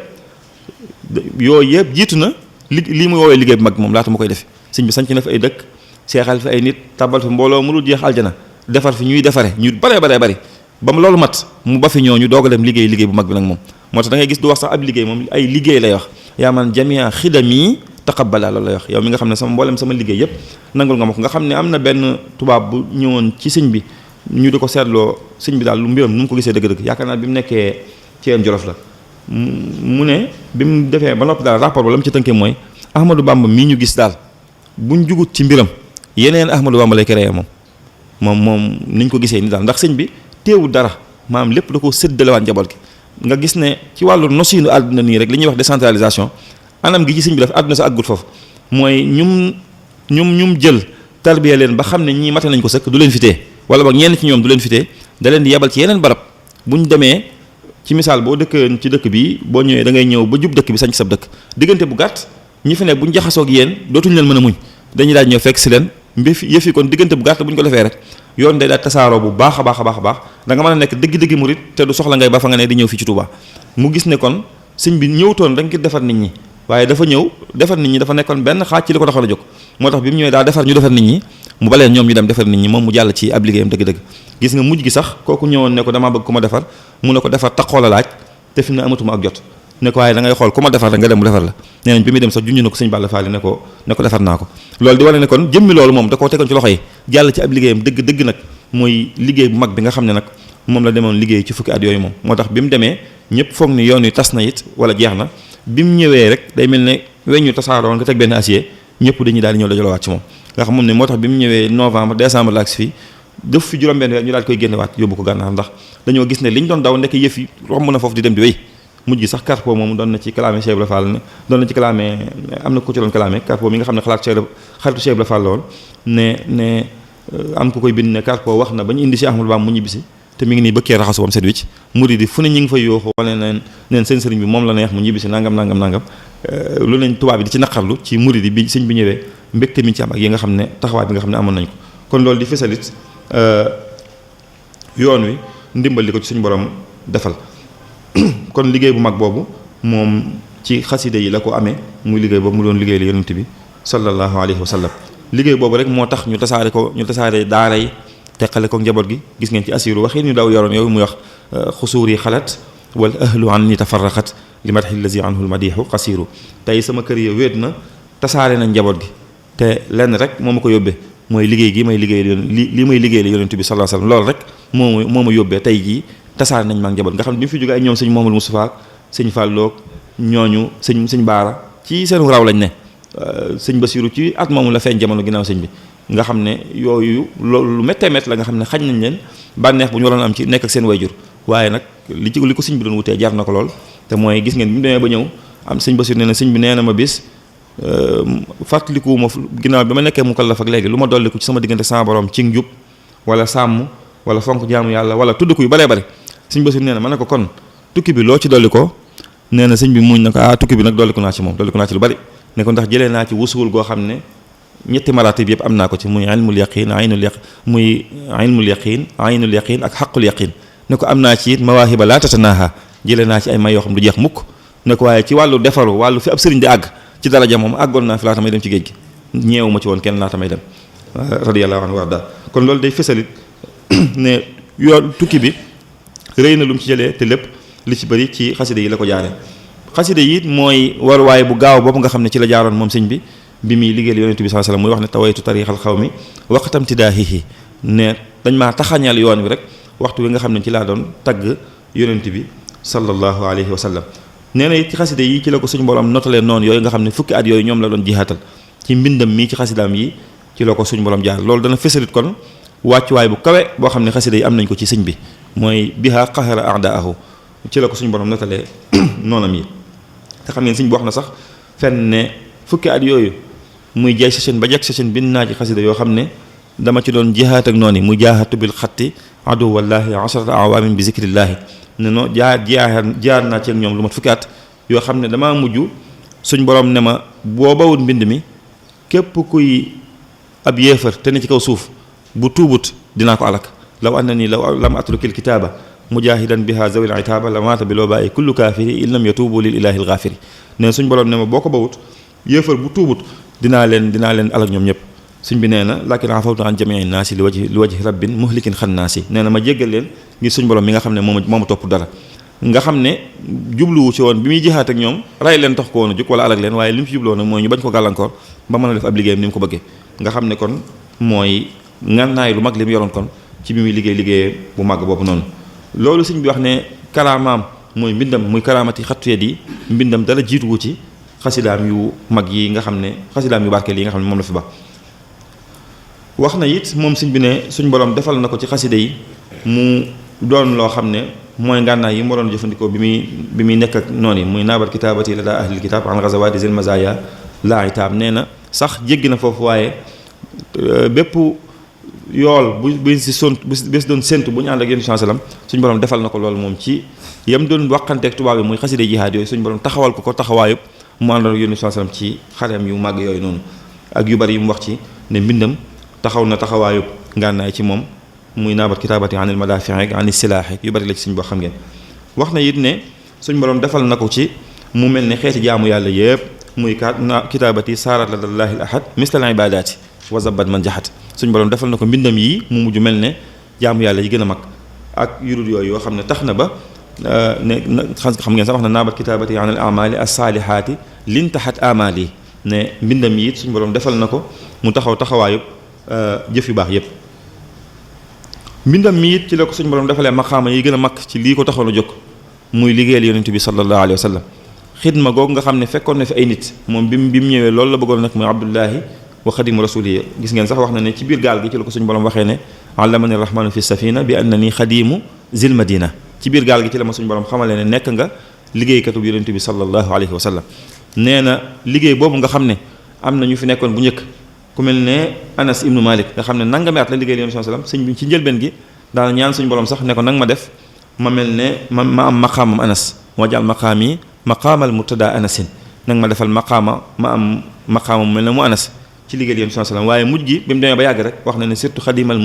yooyu yëpp jiitu na lii muy woowee liggéey bu mag moom laata mu koy def sëñ bi sanc na fi ay dëkk seexal fi ay nit tabal fi mbooloo mu dul jeex aljana defar fi ñuy defare ñu baree bari ba mu loolu mat mu ba fi ñooñu doog a dem liggéey bu mag bi nag moom moo tax da ngay gis du wax sax ab liggéey moom ay liggéey lay wax yaa man jamia xidami taqabbala loolu lay wax yow mi nga xam ne sama mboolem sama liggéey yëpp nangul nga ma ko nga xam ne am na benn tubaab bu ñëwoon ci sëñ bi ñu di ko seetloo sëñ bi daal lu mbiram nu mu ko gisee dëgg-dëgg yaakaar naa bi mu nekkee ci yeen Jolof la mu ne bi mu defee ba noppi daal rapport ba la mu ci tënkee mooy Ahmadou Bamba mii ñu gis daal buñ jugut ci mbiram yeneen Ahmadou Bamba lay créé moom niñ ko gisee ni daal ndax sëñ bi teewul dara maanaam lépp da ko séddalewaat njaboot gi nga gis ne ci wàllu nosiinu àdduna nii rek li ñuy wax décentralisation anam gi ci sëñ bi dafa àdduna sa àggut foofu mooy ñum jël tarbiya leen ba xam ne ñii mate nañ ko sëkk du leen fitee wala boog ñenn ci ñoom du leen fitee da leen di yebal ci yeneen barab buñ demee ci misaal boo dëkk ci dëkk bi boo ñëwee da ngay ñëw ba jub dëkk bi sañ sab dëkk diggante bu gàtt ñi fi ne buñ jaxasoog yéen dootuñ leen mën a muñ dañuy daal ñëw fekk si leen yëf yi kon diggante bu gàtt bu ñu ko defee rek yoon day daal tasaaroo bu baax a baax da nga mën a nekk dëgg-dëgg murit te du soxla ngay ba fa nga ne di ñëw fii ci Touba mu gis ne kon sëñ bi ñëwtoon rek ngir defar nit ñi waaye dafa ñëw defar nit ñi dafa nekkoon benn xaaj ci li ko taxoon a jóg moo tax bi mu ñëwee daa defar ñu defar nit ñi mu baleen ñoom ñu dem defar nit ñi moom mu jàll ci ab liggéeyam dëgg-dëgg gis nga mujj gi sax kooku ñëwoon ne ko damaa bëgg ku ma defar mu ne ko defar taxoo la laaj te fi mu ne amatuma ak jot ne ko waaye da ngay xool ku ma defar rek nga dem mu defar la nee nañ bi muy dem sax junj na ko sëñ Balla Faali ne ko defar naa ko loolu di wane ne kon jëmmi loolu moom da koo tegoon ci loxo yi jàll ci ab liggéeyam dëgg nag mooy liggéey bu mag bi nga xam ne nag moom la demoon liggéey ci fukki at yooyu moom moo tax bi mu demee ñëpp foog ni yoon wi tas na it wala jeex na bi mu ñëwee rek day mel ne weñu tasaaroon nga teg benn acier ñëpp dañuy daal di ñëw dajalawaat ci moom nga xam moom ne moo tax bi mu ñëwee novembre décembre la ak si fii def fi juróom-benn weer ñu daal koy génnewaat yóbbu ko gànnaar ndax dañoo gis ne liñ doon daw nekk yëf yi romb na foofu di dem di wéy mujj gi sax Carpo moom doon na ci clamé Cheikh Ibra Fall doon na ci clamé am na ko ci doon clamé Carpo mi nga xam ne xaritu Cheikh Ibra Fall la woon ne am ku koy bind ne Carpo wax na ba ñu indi si Ahmadou Bamba mu ñibbisi te mi ngi nii bëkkee raxasu wam set wicc murid yi fu ne ñi ngi fay yooxu wane neen seen sëriñ bi moom la neex mu ñibbisi nangam lu leen tubaab bi di ci naqarlu ci murid yi bi sëñ bi ñëwee mbégte mi ci am ak yi nga xam ne taxawaay bi nga xam ne amoon nañ ko kon loolu di fesalit yoon wi ndimbal li ko ci suñu borom defal kon liggéey bu mag boobu moom ci xaside yi la ko amee muy liggéey boobu mu doon liggéey la yonent bi sallallahu alayhi wa sallam liggéey boobu rek moo tax ñu tasaare daara yi teqale ko njaboot gi gis ngeen ci asiru waxi ñu daw yoroon yow muy wax xusuur yi xalat wal ahlu an ni tafarraqat li madxi lazi anhu lmadixu xasiru tey sama kër yi wéet na tasaare na njaboot gi te lenn rek moo ma ko yóbbee mooy liggéey gi may liggéey li may liggéey la yonent bi sallallahu alayhi wa sallam loolu rek moo ma yóbbee tey jii tasaare nañ maag njaboot nga xam ne bi mu fi jógee ay ñoom sëñ Mouhamadou Moustapha sëñ Falloog ñooñu sëñ Baara ci seen raw lañ ne sëñ Basiru ci at moomu la feeñ jamono ginnaaw sëñ bi nga xam ne yooyu loolu lu méttee métt la nga xam ne xañ nañ leen bànneex bu ñu waroon am ci nekk ak seen wayjur waaye nag li ko sëñ bi doon wutee jar na ko lool te mooy gis ngeen bi mu demee ba ñëw am sëñ Basiir nee na sëñ bi nee na ma bis fàttalikuwu ma ginnaaw bi ma nekkee mukallaf ak léegi lu ma dolliku ci sama diggante sama borom ci njub wala sàmm wala fonk jaamu yàlla wala tudd ko yu baree bari sëñ Basiir nee na ma ne ko kon tukki bi loo ci dolli ko nee na sëñ bi muñ na ko tukki bi nag dolliku naa ci moom dolliku naa ci lu bari ne ko ndax jëlee naa ci wusuwul goo xam ne ñetti maratib yëpp am naa ko ci muy ilmul yaqin aynul yaqin ak xaqul yaqin ne ko am naa ci it mawaahiba laa tatanaaha jëlee naa ci ay may yoo xam du jeex mukk ne ko waaye ci wàllu defaru wàllu fi ab sëriñ di àgg ci daraja moom àggoon naa fi laata may dem ci géej gi ñeewu ma ci woon kenn laata may dem radiyallahu anhu warda kon loolu day fësalit ne yoon tukki bi rëy na lu mu ci jëlee te lépp li ci bëri ci xasida yi la ko jaaree xasida yi it mooy waruwaay bu gaaw boobu nga xam ne ci la jaaroon moom sëñ bi muy liggéeyal yonent bi sallallahu alayhi wasallam muy wax ne tawaytu tariixal xaw mi waqtam tidaahihi ne dañ maa taxañal yoon wi rek waxtu wi nga xam ne ci laa doon tagg yonent bi sallallahu alayhi wa sallam nee na it ci xasida yi ci la ko suñu borom notalee noonu yooyu nga xam ne fukki at yooyu ñoom la doon jihaatal ci mbindam mii ci xasidaam yi ci la ko suñu borom jaar loolu dana fësalit kon wàccuwaay bu kawe boo xam ne xasida yi am nañ ko ci sëñ bi mooy biha qahara a'daahu ci la ko suñu borom notalee noonam yi te xam ngeen sëñ bi wax na sax fenn ne fukki at yooyu muy jay session ba jekk session bind naa ci xasida yoo xam ne dama ci doon jihaat ak noonu muy jaahatu bil xatti adu wallahi asharata awaamin bi zikrillaahi ne no jaar naa ci ak ñoom lu mat fukki at yoo xam ne damaa mujj suñ borom ne ma boo bawut mbind mi képp kuy ab yéefar te ne ci kaw suuf bu tuubut dinaa ko alak law anna nii law lam atrukil kitaaba mujahidan biha zawil itaaba la maata bi loo bàyyi kullu kaafiri in lam yatuubu lil ilaahi al gaafiri ne suñ borom ne ma boo ko bawut yéefar bu tuubut dinaa leen alak ñoom ñëpp suñ bi nee na lakin afawtu an jamii naasi li wajhi rabbin muhlikin xannaasi nee na ma jéggal leen ngir suñ borom mi nga xam ne moo ma topp dara nga xam ne jubluwu ci woon bi muy jihaat ak ñoom ray leen tax ko woon a jóg wala alak leen waaye li mu ci jubloo nag mooy ñu bañ ko gàllankoor ba mën a def ab liggéeyam ni mu ko bëggee nga xam ne kon mooy ngànnaay lu mag li mu yoroon kon ci bi muy liggéey bu màgg boobu noonu loolu suñ bi wax ne karaamaam mooy mbindam muy karaamati xattuyeet yi mbindam dara jiituwu ci xasidaam yu mag yi nga xam ne xasidaam yu barkeel yi nga xam ne moom la fi ba wax na it moom sëñ bi ne suñ borom defal na ko ci xasida yi mu doon loo xam ne mooy ngànnaay yi mu doon jëfandikoo bi muy nekk ak noonu yi muy naabat kitaabati la daa ahlil kitaab an ghazawati zil mazaya laa itaab nee na sax jéggi na foofu waaye bépp yool bu si sont bés doon séntu bu ñu ànd ak yéen sallam suñ borom defal na ko loolu moom ci yam doon waxanteeg tubaab yi muy xasida jihaad yooyu suñ borom taxawal ko taxawaayub mu àndoon ak yéen sallam ci xareem yu màgg yooyu noonu ak yu bari yi mu wax ci ne mbindam taxaw na taxawaayub ngànnaay ci moom muy naabat kitaabati anil madaafi ak anil silaahi yu bari la ci suñ boo xam ngeen wax na it ne suñ borom defal na ko ci mu mel ne xeeti jaamu yàlla yëpp muy kitaabati saarat la lillahi al ahad misal ibadaati wa zabat man jaxat suñ borom defal na ko mbindam yi mu mujj mel ne jaamu yàlla yi gën a mag ak yurut yooyu yoo xam ne tax na ba ne xam ngeen sax wax na naabat kitaabati anil amali as saalihaati lintaxat amali ne mbindam yi it suñ borom defal na ko mu taxaw taxawaayub jëf yu baax yépp mbindam mi it ci la ko suñ borom defalee maqaama yi gën a mag ci lii ko taxoon a jóg muy liggéeyal yonent bi sallallahu alayhi wa sallam xidma googu nga xam ne fekkoon na fi ay nit moom bi mu ñëwee loolu la bëggoon nag muy abdullahi wa xadimu rasulihi gis ngeen sax wax na ne ci biir gaal gi ci la ko suñ borom waxee ne allamani rahmanu fi safina bi annani xadimu zil madina ci biir gaal gi ci la ma suñ borom xamale ne nekk nga liggéeykatu yonent bi sallallahu alayhi wa sallam nee na liggéey boobu nga xam ne am na ñu fi nekkoon bu njëkk ku mel ne Anas ibnu Malik nga xam ne nangami at la liggéey yonent bi sallam sëñ bi ci njëlbeen gi daana ñaan suñu borom sax ne ko nang ma def ma mel ne ma am maqaamam Anas wajal maqaami maqaamal murtada Anasin nang ma defal maqaama ma am maqaama mu mel ne mu Anas ci liggéey yonent bi sallam waaye mujj gi bi mu demee ba yàgg rek wax na ne surtout xadimal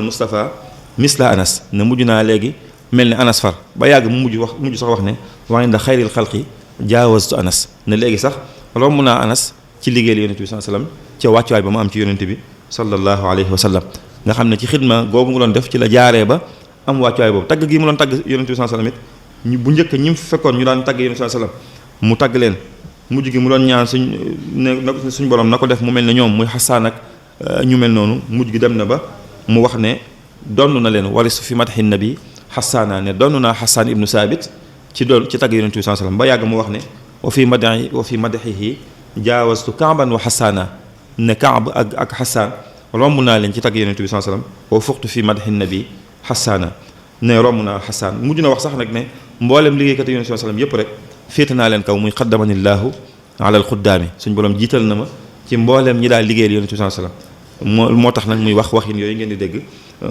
Mustafa misla Anas ne mujj naa léegi mel ne Anas far ba yàgg mu mujj sax wax ne wa inda xayril xalqi jaawastu Anas ne léegi sax romb naa Anas ci liggéeyal yonent bi sallam ca wàccuwaay ba mu am ci yonent bi sallallahu alayhi wa sallam nga xam ne ci xidma googu nga doon def ci la jaaree ba am wàccuwaay boobu tagg gi mu doon tagg yonent bi sallam it bu njëkk ñi mu fekkoon ñu daan tagg yonent bi sallam mu tagg leen mujj gi mu doon ñaan suñ borom na ko def mu mel ne ñoom muy xasaan ak ñu mel noonu mujj gi dem na ba mu wax ne donn na leen warisu fi madaxi nabi xasaana ne donn naa xasaan ibnu saabit ci tagg yonent bi sallam ba yàgg mu wax ne wa fi madaxihi jaawastu kaaban wa xasaana ne Kaab ak Xasaan romb naa leen ci tagg yonent bi sallallahu alayhi wasallam wa fuqtu fi madhi nabi Xasaana ne romb naa Xasaan mujj na wax sax nag ne mboolem liggéeykat yonent bi sallallahu alayhi wasallam yëpp rek féete naa leen kaw muy xaddamanillaahu alal xuddaami suñ borom jiital na ma ci mboolem ñi daal liggéeyal yonent bi sallallahu alayhi wasallam moo tax nag muy waxin yooyu ngeen di dégg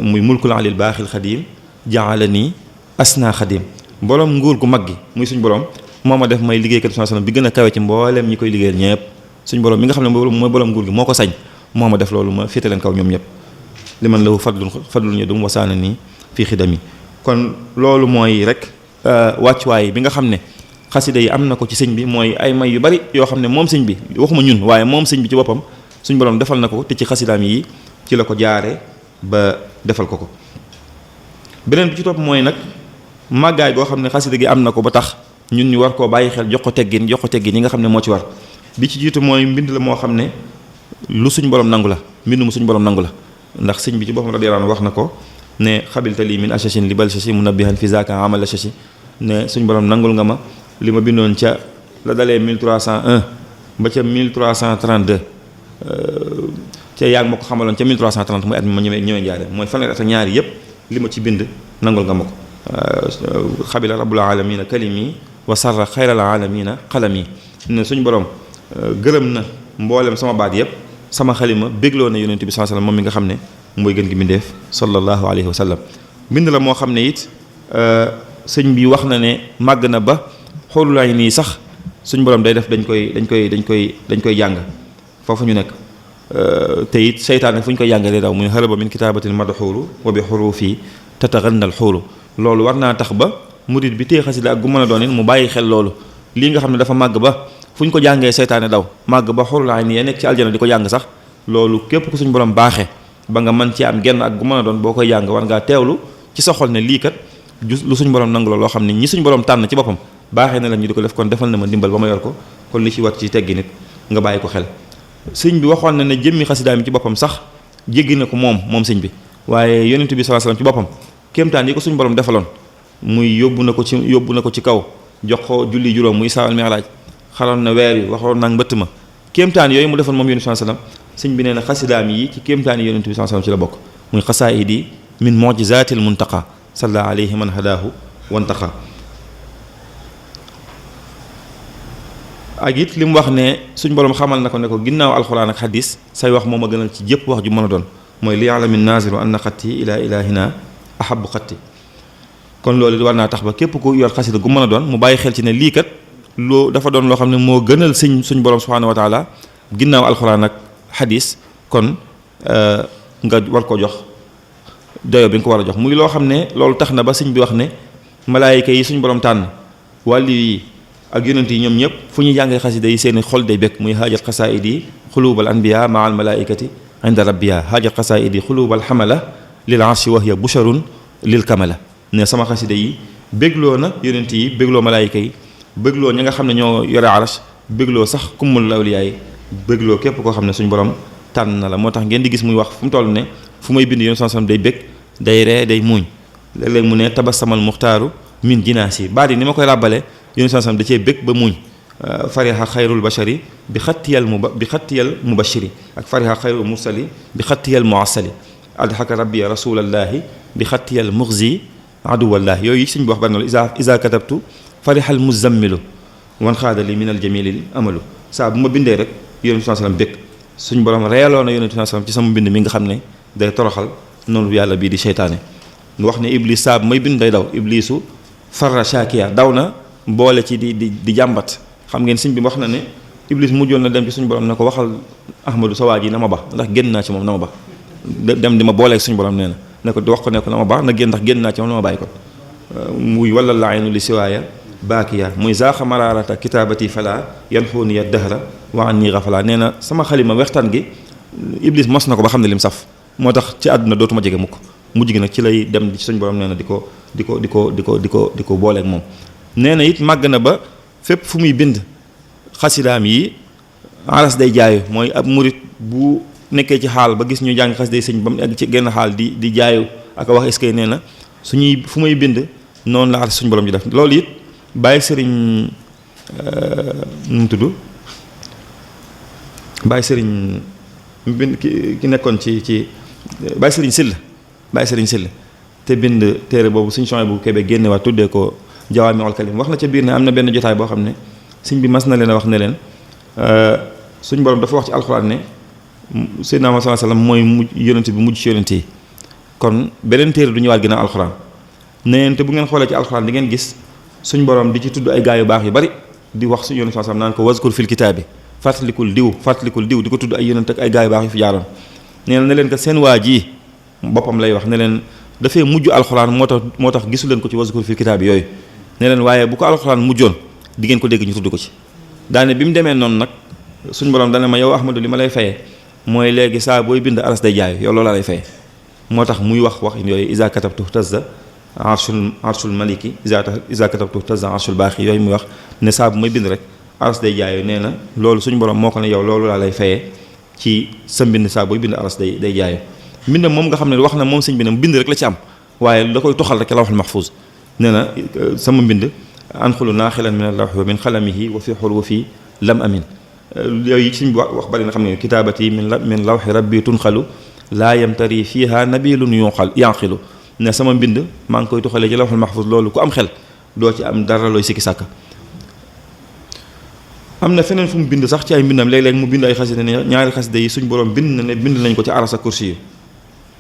muy mulkul alil baaxil xadim jaalani asna xadim borom nguur gu mag gi muy suñ borom moo ma def may liggéeykat sallallahu alayhi wasallam bi gën a kawe ci mboolem ñi koy liggéeyal ñëpp suñ borom mi nga xam ne mooy borom nguur gi moo ko sañ moo ma def loolu ma féete leen kaw ñoom ñëpp li man lahu fadlun yadum wasaana nii fii xidami kon loolu mooy rek wàccuwaay bi nga xam ne xasida yi am na ko ci sëñ bi mooy ay may yu bari yoo xam ne moom sëñ bi waxuma ñun waaye moom sëñ bi ci boppam suñ borom defal na ko te ci xasidaam yi ci la ko jaare ba defal ko ko beneen bi ci topp mooy nag màggaay goo xam ne xasida gi am na ko ba tax ñun ñu war koo bàyyi xel jox ko teggin yi nga xam ne moo ci war bi ci jiitu mooy mbind la moo xam ne lu suñ borom nangu la mbind mu suñ borom nangu la ndax sëñ bi ci boppam radiyallahu anhu wax na ko ne xabilta lii min ashashin li bal shashi munabbihan fi zaka amal shashi ne suñ borom nangul nga ma li ma bindoon ca la dalee 1301 ba ca 1332 ca yaa ngi ma ko xamaloon ca 1330 muy at mi ma ñëwee njaare mooy fanweeri at ak ñaari yépp li ma ci bind nangul nga ma ko xabila rabbul alamina kalimi wa sarra xayral alamina xalami ne suñ borom gërëm na mboolem sama baat yépp sama xalima bégloo na yonent bi sallallahu alayhi wasallam moom mi nga xam ne mooy gën gi mbindeef sallallahu alayhi wa sallam bind la moo xam ne it sëñ bi wax na ne màgg na ba xoolulaay nii sax suñ borom day def dañ koy jàng foofu ñu nekk te it seytaane fu ñu koy jàngalee daw muy haraba min kitaabatil madxuulu wa bi xurufi tatagannal xuulu loolu war naa tax ba murid bi téye xasida ak gu mën a doon it mu bàyyi xel loolu lii nga xam ne dafa màgg ba fu ñu ko jàngee seytaane daw màgg ba xoolulaay nii ya nekk ci aljana di ko jàng sax loolu képp ku suñ borom baaxee ba nga mën ci am genn ak gu mën a doon boo koy jàng war ngaa teewlu ci sa xol ne lii kat lu suñ borom nangu la loo xam ne ñi suñ borom tànn ci boppam baaxee na la ñu di ko def kon defal na ma ndimbal ba ma yor ko kon li ci war ci teggi nit nga bàyyi ko xel sëñ bi waxoon na ne jëmmi xasidaa mi ci boppam sax jéggi na ko moom sëñ bi waaye yonent bi sallallahu alayhi wasallam ci boppam kéemtaan yi ko suñ borom defaloon muy yóbbu na ko ci kaw jox ko julli juróom muy Israa wal Mi'raaj xaloon na weer yi waxoon nag mbëtt ma kéemtaan yooyu mu defoon moom yonent bi sallallahu alayhi wasallam sëñ bi nee na xasidaam yi ci kéemtaan yi yonent bi sallallahu alayhi wasallam ci la bokk muy xasaayidi min mu'jizaatil muntaqa salla alayhi man hadaahu wantaqa ak it li mu wax ne suñ borom xamal na ko ne ko ginnaaw alxuraan ak xadis say wax moom a gënal ci jépp wax ju mën a doon mooy li ya'lamin naziru anna xatti ila ilahina ahabbu xatti kon loolu war naa tax ba képp ku yor xasida gu mën a doon mu bàyyi xel ci ne lii kat loo dafa doon loo xam ne moo gënal suñ borom subhanahu wa taala ginnaaw alxuraan ak xadis kon nga war ko jox doyo bi nga ko war a jox muy loo xam ne loolu tax na ba sëñ bi wax ne malaayika yi suñ borom tànn wàllu yi ak yonent yi ñoom ñëpp fu ñuy jàngee xasida yi seeni xol day bekk muy haajat xasaayid yi xuluubal anbiya maa al malaikati inda rabbiya haajat xasaayid yi xuluubal xamala lil arshi wa hiya busharun lil kamala ne sama xasida yi bégloo na yonent yi bégloo malaayika yi bégloo ñi nga xam ne ñoo yore arash bégloo sax kummul awliyaa yi bégloo képp koo xam ne suñ borom tànn na la moo tax ngeen di gis muy wax fu mu toll ne fu may bind yonent sallam day bég day ree day muuñ léeg-léeg mu ne tabasamal muxtaaru min jinaasi baat yi ni ma koy ràbbale yonent sallam da cee bég ba muuñ fariha xayrul bashari bi xattiyal mubashiri ak fariha xayrul mursali bi xattiyal muassali adhaka rabbi rasulallaahi bi xattiyal muxzi aduwallaahi yooyu suñ bi wax bari na isa katabtu farihal muzammilu wan xaadali min al jamilil amalu saa bu ma bindee rek yonent sallam bég suñ borom reeloo na yonent sallam ci sama mbind mi nga xam ne day toroxal noonu yàlla bii di seytaane ñu wax ne iblis saa bu may bind day daw iblisu farra shakiya daw na boole ci di jàmbat xam ngeen sëñ bi wax na ne iblis mujjoon na dem ci suñu borom ne ko waxal ahmadu sa waa ji na ma ba ndax génn naa ci moom na ma ba dem di ma booleeg suñu borom nee na ne ko wax ko ne ko na ma ba na génn ndax génn naa ci moom na ma bàyyi ko muy wala laaynu li siwaaya baakiya muy zaaxa maraarata kitaabati fala yan xooniya dahra wa an nii xafala nee na sama xalima wextaan gi iblis mos na ko ba xam ne lim saf moo tax ci àdduna dootuma jege mukk mujj gi nag ci lay dem ci suñu borom nee na di ko booleeg moom nee na it màgg na ba fépp fu muy bind xasidaam yi aras day jaayu mooy ab murit bu nekkee ci xaal ba gis ñu jàng xas day sëñ ba mu egg ci genn xaal di jaayu ak wax est-ce que nee na suñuy fu muy bind noonu la aras suñu borom ji def loolu it bàyyi sëriñ nu mu tudd bàyyi sëriñ bind ki nekkoon ci Baye Serigne Sylla te bind téere boobu suñ changé bu Kébé génne waat tuddee ko Jawaami'ul Kalim wax na ca biir ne am na benn jotaay boo xam ne sëñ bi mas na leen a wax ne leen suñ borom dafa wax ci alxuraan ne Seydina Muhammad sallallahu alayhi wasallam mooy mujj yonent bi mujj ci yonent yi kon beneen téere du ñëwaat ginnaaw alxuraan neen te bu ngeen xoolee ci alxuraan di ngeen gis suñ borom di ci tudd ay gaay yu baax yu bari di wax suñu yonent sallallahu alayhi wasallam naan ko wazkur fil kitaabi fàttalikul diw di ko tudd ay yonent ak ay gaay yu baax yu fi jaaroon nee na ne leen que seen waa ji boppam lay wax ne leen dafay mujj alxuraan moo tax gisu leen ko ci wazkur fil kitaabi yooyu ne leen waaye bu ko alxuraan mujjoon di ngeen ko dégg ñu tudd ko ci daane bi mu demee noonu nag suñ borom dana ma yow Ahmadu li ma lay fayee mooy léegi saa booy bind aras day jaayu yow loolu laa lay fayee moo tax muy wax yooyu isa katabtu tazza arshul maliki isa katabtu tazza arshul baaxi yooyu muy wax ne saa bu may bind rek aras day jaayu nee na loolu suñu borom moo ko ne yow loolu laa lay fayee ci sa mbind saa booy bind aras day jaayu mbindam moom nga xam ne wax na moom sëñ bi ne bind rek la ci am waaye da koy toxal rek lawhul mahfuz nee na sama mbind anxulu naaxilan min allawhi wa min xalamihi wa fi xurufi lam amin yooyu suñ wax bari na xam ne kitaabati min lawxi rabbi tunxalu laa yamtari fiiha nabilun yanqilu ne sama mbind maa ngi koy toxalee ci lawxul mahfuz loolu ku am xel doo ci am dara looy sikki sàkka am na feneen fu mu bind sax ci ay mbindam léeg-léeg mu bind ay xasida ne ñaari xasida yi suñ borom bind na ne bind nañ ko ci aras ak kursi yi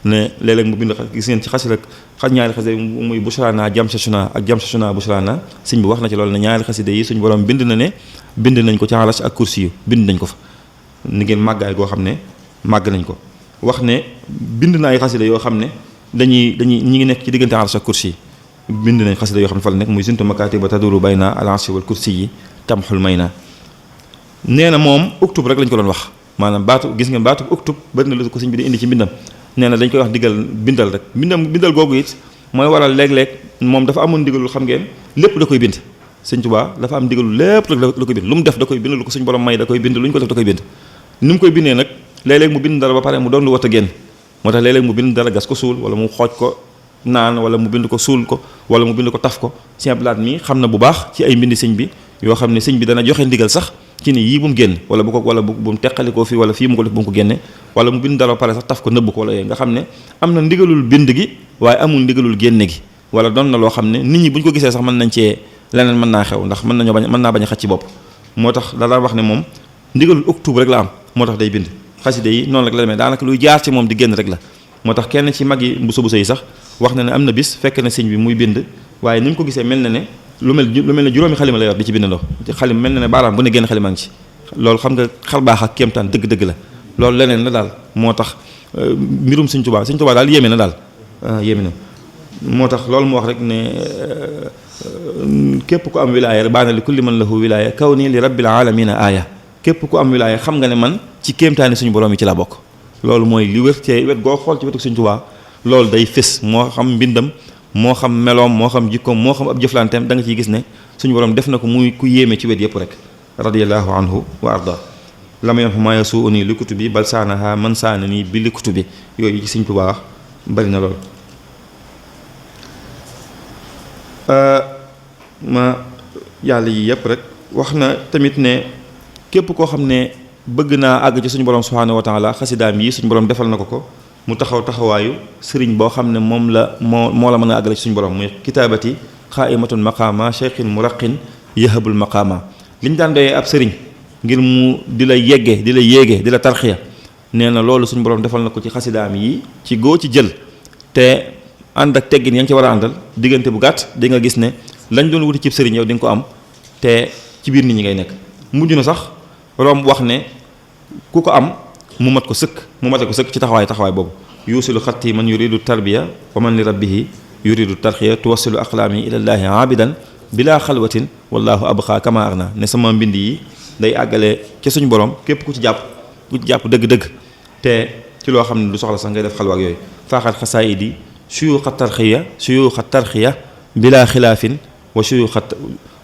ne léeg-léeg mu bind gis ngeen ci xasida ñaari xasida yi muy bushrana jamsashuna ak jamsashuna bushrana sëñ bi wax na ci loolu ne ñaari xasida yi suñ borom bind na ne bind nañ ko ci aras ak kursi yu bind nañ ko fa ni ngeen màggaay goo xam ne màgg nañ ko wax ne bind na ay xasida yoo xam ne ñi ngi nekk ci diggante aras ak kursi yi bind nañ xasida yoo xam ne fa la nekk muy sintu makatiba taduru bayna al arshi wal kursi yi tamxul may na nee na moom uktub rek lañ ko doon wax maanaam gis ngeen baatu uktub bari na lu ko sëñ bi di indi ci mbindam nee na dañ koy wax digal bindal rek bindal googu it mooy waral léeg-léeg moom dafa amoon ndigalul xam ngeen lépp da koy bind sëñ Tuubaa dafa am ndigalul lépp rek da koy bind lu mu def da koy bind lu ko suñ borom may da koy bind lu ñu ko def da koy bind ni mu koy bindee nag léeg-léeg mu bind dara ba pare mu doon lu wat a génn moo tax léeg-léeg mu bind dara gas ko suul wala mu xooj ko naan wala mu bind ko suul ko wala mu bind ko taf ko Sëñ Abdou Lahad mi xam na bu baax ci ay mbindi sëñ bi yoo xam ne sëñ bi dana joxe ndigal sax ci ni yii bu mu génn wala bu mu teqalikoo fii wala fii mu ko def bu mu ko génne wala mu bind dara ba pare sax taf ko nëbb ko wala yooyu nga xam ne am na ndigalul bind gi waaye amul ndigalul génne gi wala doon na loo xam ne nit ñi bu ñu ko gisee sax mën nañ cee leneen mën naa xew ndax mën naa bañ a xaj ci bopp moo tax da daan wax ne moom ndigalul octobre rek la am moo tax day bind xaside yi noonu rek la demee daanaka luy jaar ci moom di génn rek la moo tax kenn ci mag yi buso yi sax wax na ne am na bis fekk na sëñ bi muy bind waaye ni mu ko gisee mel na ne lu mel ne juróomi xalima la yor di ci bindandoo xalim mel na ne baaraam bu ne génn xalimaa ngi ci loolu xam nga xal baax ak kéemtaan dëgg-dëgg la loolu leneen la daal moo tax mbirum Sëñ Tuubaa daal yéeme na daal yéeme na moo tax loolu mu wax rek ne képp ku am wilaaya rek baana li kulli man lahu wilaaya kaw nii li rabbil alamina aaya képp ku am wilaaya xam nga ne man ci kéemtaani suñu borom yi ci la bokk loolu mooy li wér ci wet goo xool ci wetu Sëñ Tuubaa loolu day fés moo xam mbindam moo xam meloom moo xam jikkoom moo xam ab jëflanteem da nga ciy gis ne suñu borom def na ko muy ku yéeme ci wet yëpp rek radiyallahu anhu wa arda lama yam ma yasuuni li kutubi bal saanaha man saana nii bi li kutubi yooyu ci Sëñ Tuubaa bari na lool ma yàlla yi yëpp rek wax na tamit ne képp koo xam ne bëgg naa àgg ci suñu borom subhaanahu wa taala xasidaam yi suñu borom defal na ko mu taxawaayu sëriñ boo xam ne moo la mën a àggale ci suñu borom muy kitaabati xaaimatun maqaama cheikhin muraqin yahabul maqaama li ñu daan doyee ab sëriñ ngir mu di la yegge di la yéege di la tarxiya nee na loolu suñu borom defal na ko ci xasidaam yi ci góo ci jël te ànd ak teggin yaa ngi ci war a àndal diggante bu gàtt di nga gis ne lañ doon wuti cib sëriñ yow di nga ko am te ci biir nit ñi ngay nekk mujj na sax romb wax ne ku ko am mu mate ko sëkk ci taxawaay boobu yuusilu xatti man yuridu tarbiya wa man li rabbihi yuridu tarxiya tuwassilu aqlaami ilallaahi abidan bila xalwatin wallahu abqa kama arna ne sama mbind yi day àggale ca suñu borom képp ku ci jàpp dëgg-dëgg te ci loo xam ne du soxla sax ngay def xalwa ak yooyu faaxat xasaayidi suyuuxa tarxiya bila xilaafin wa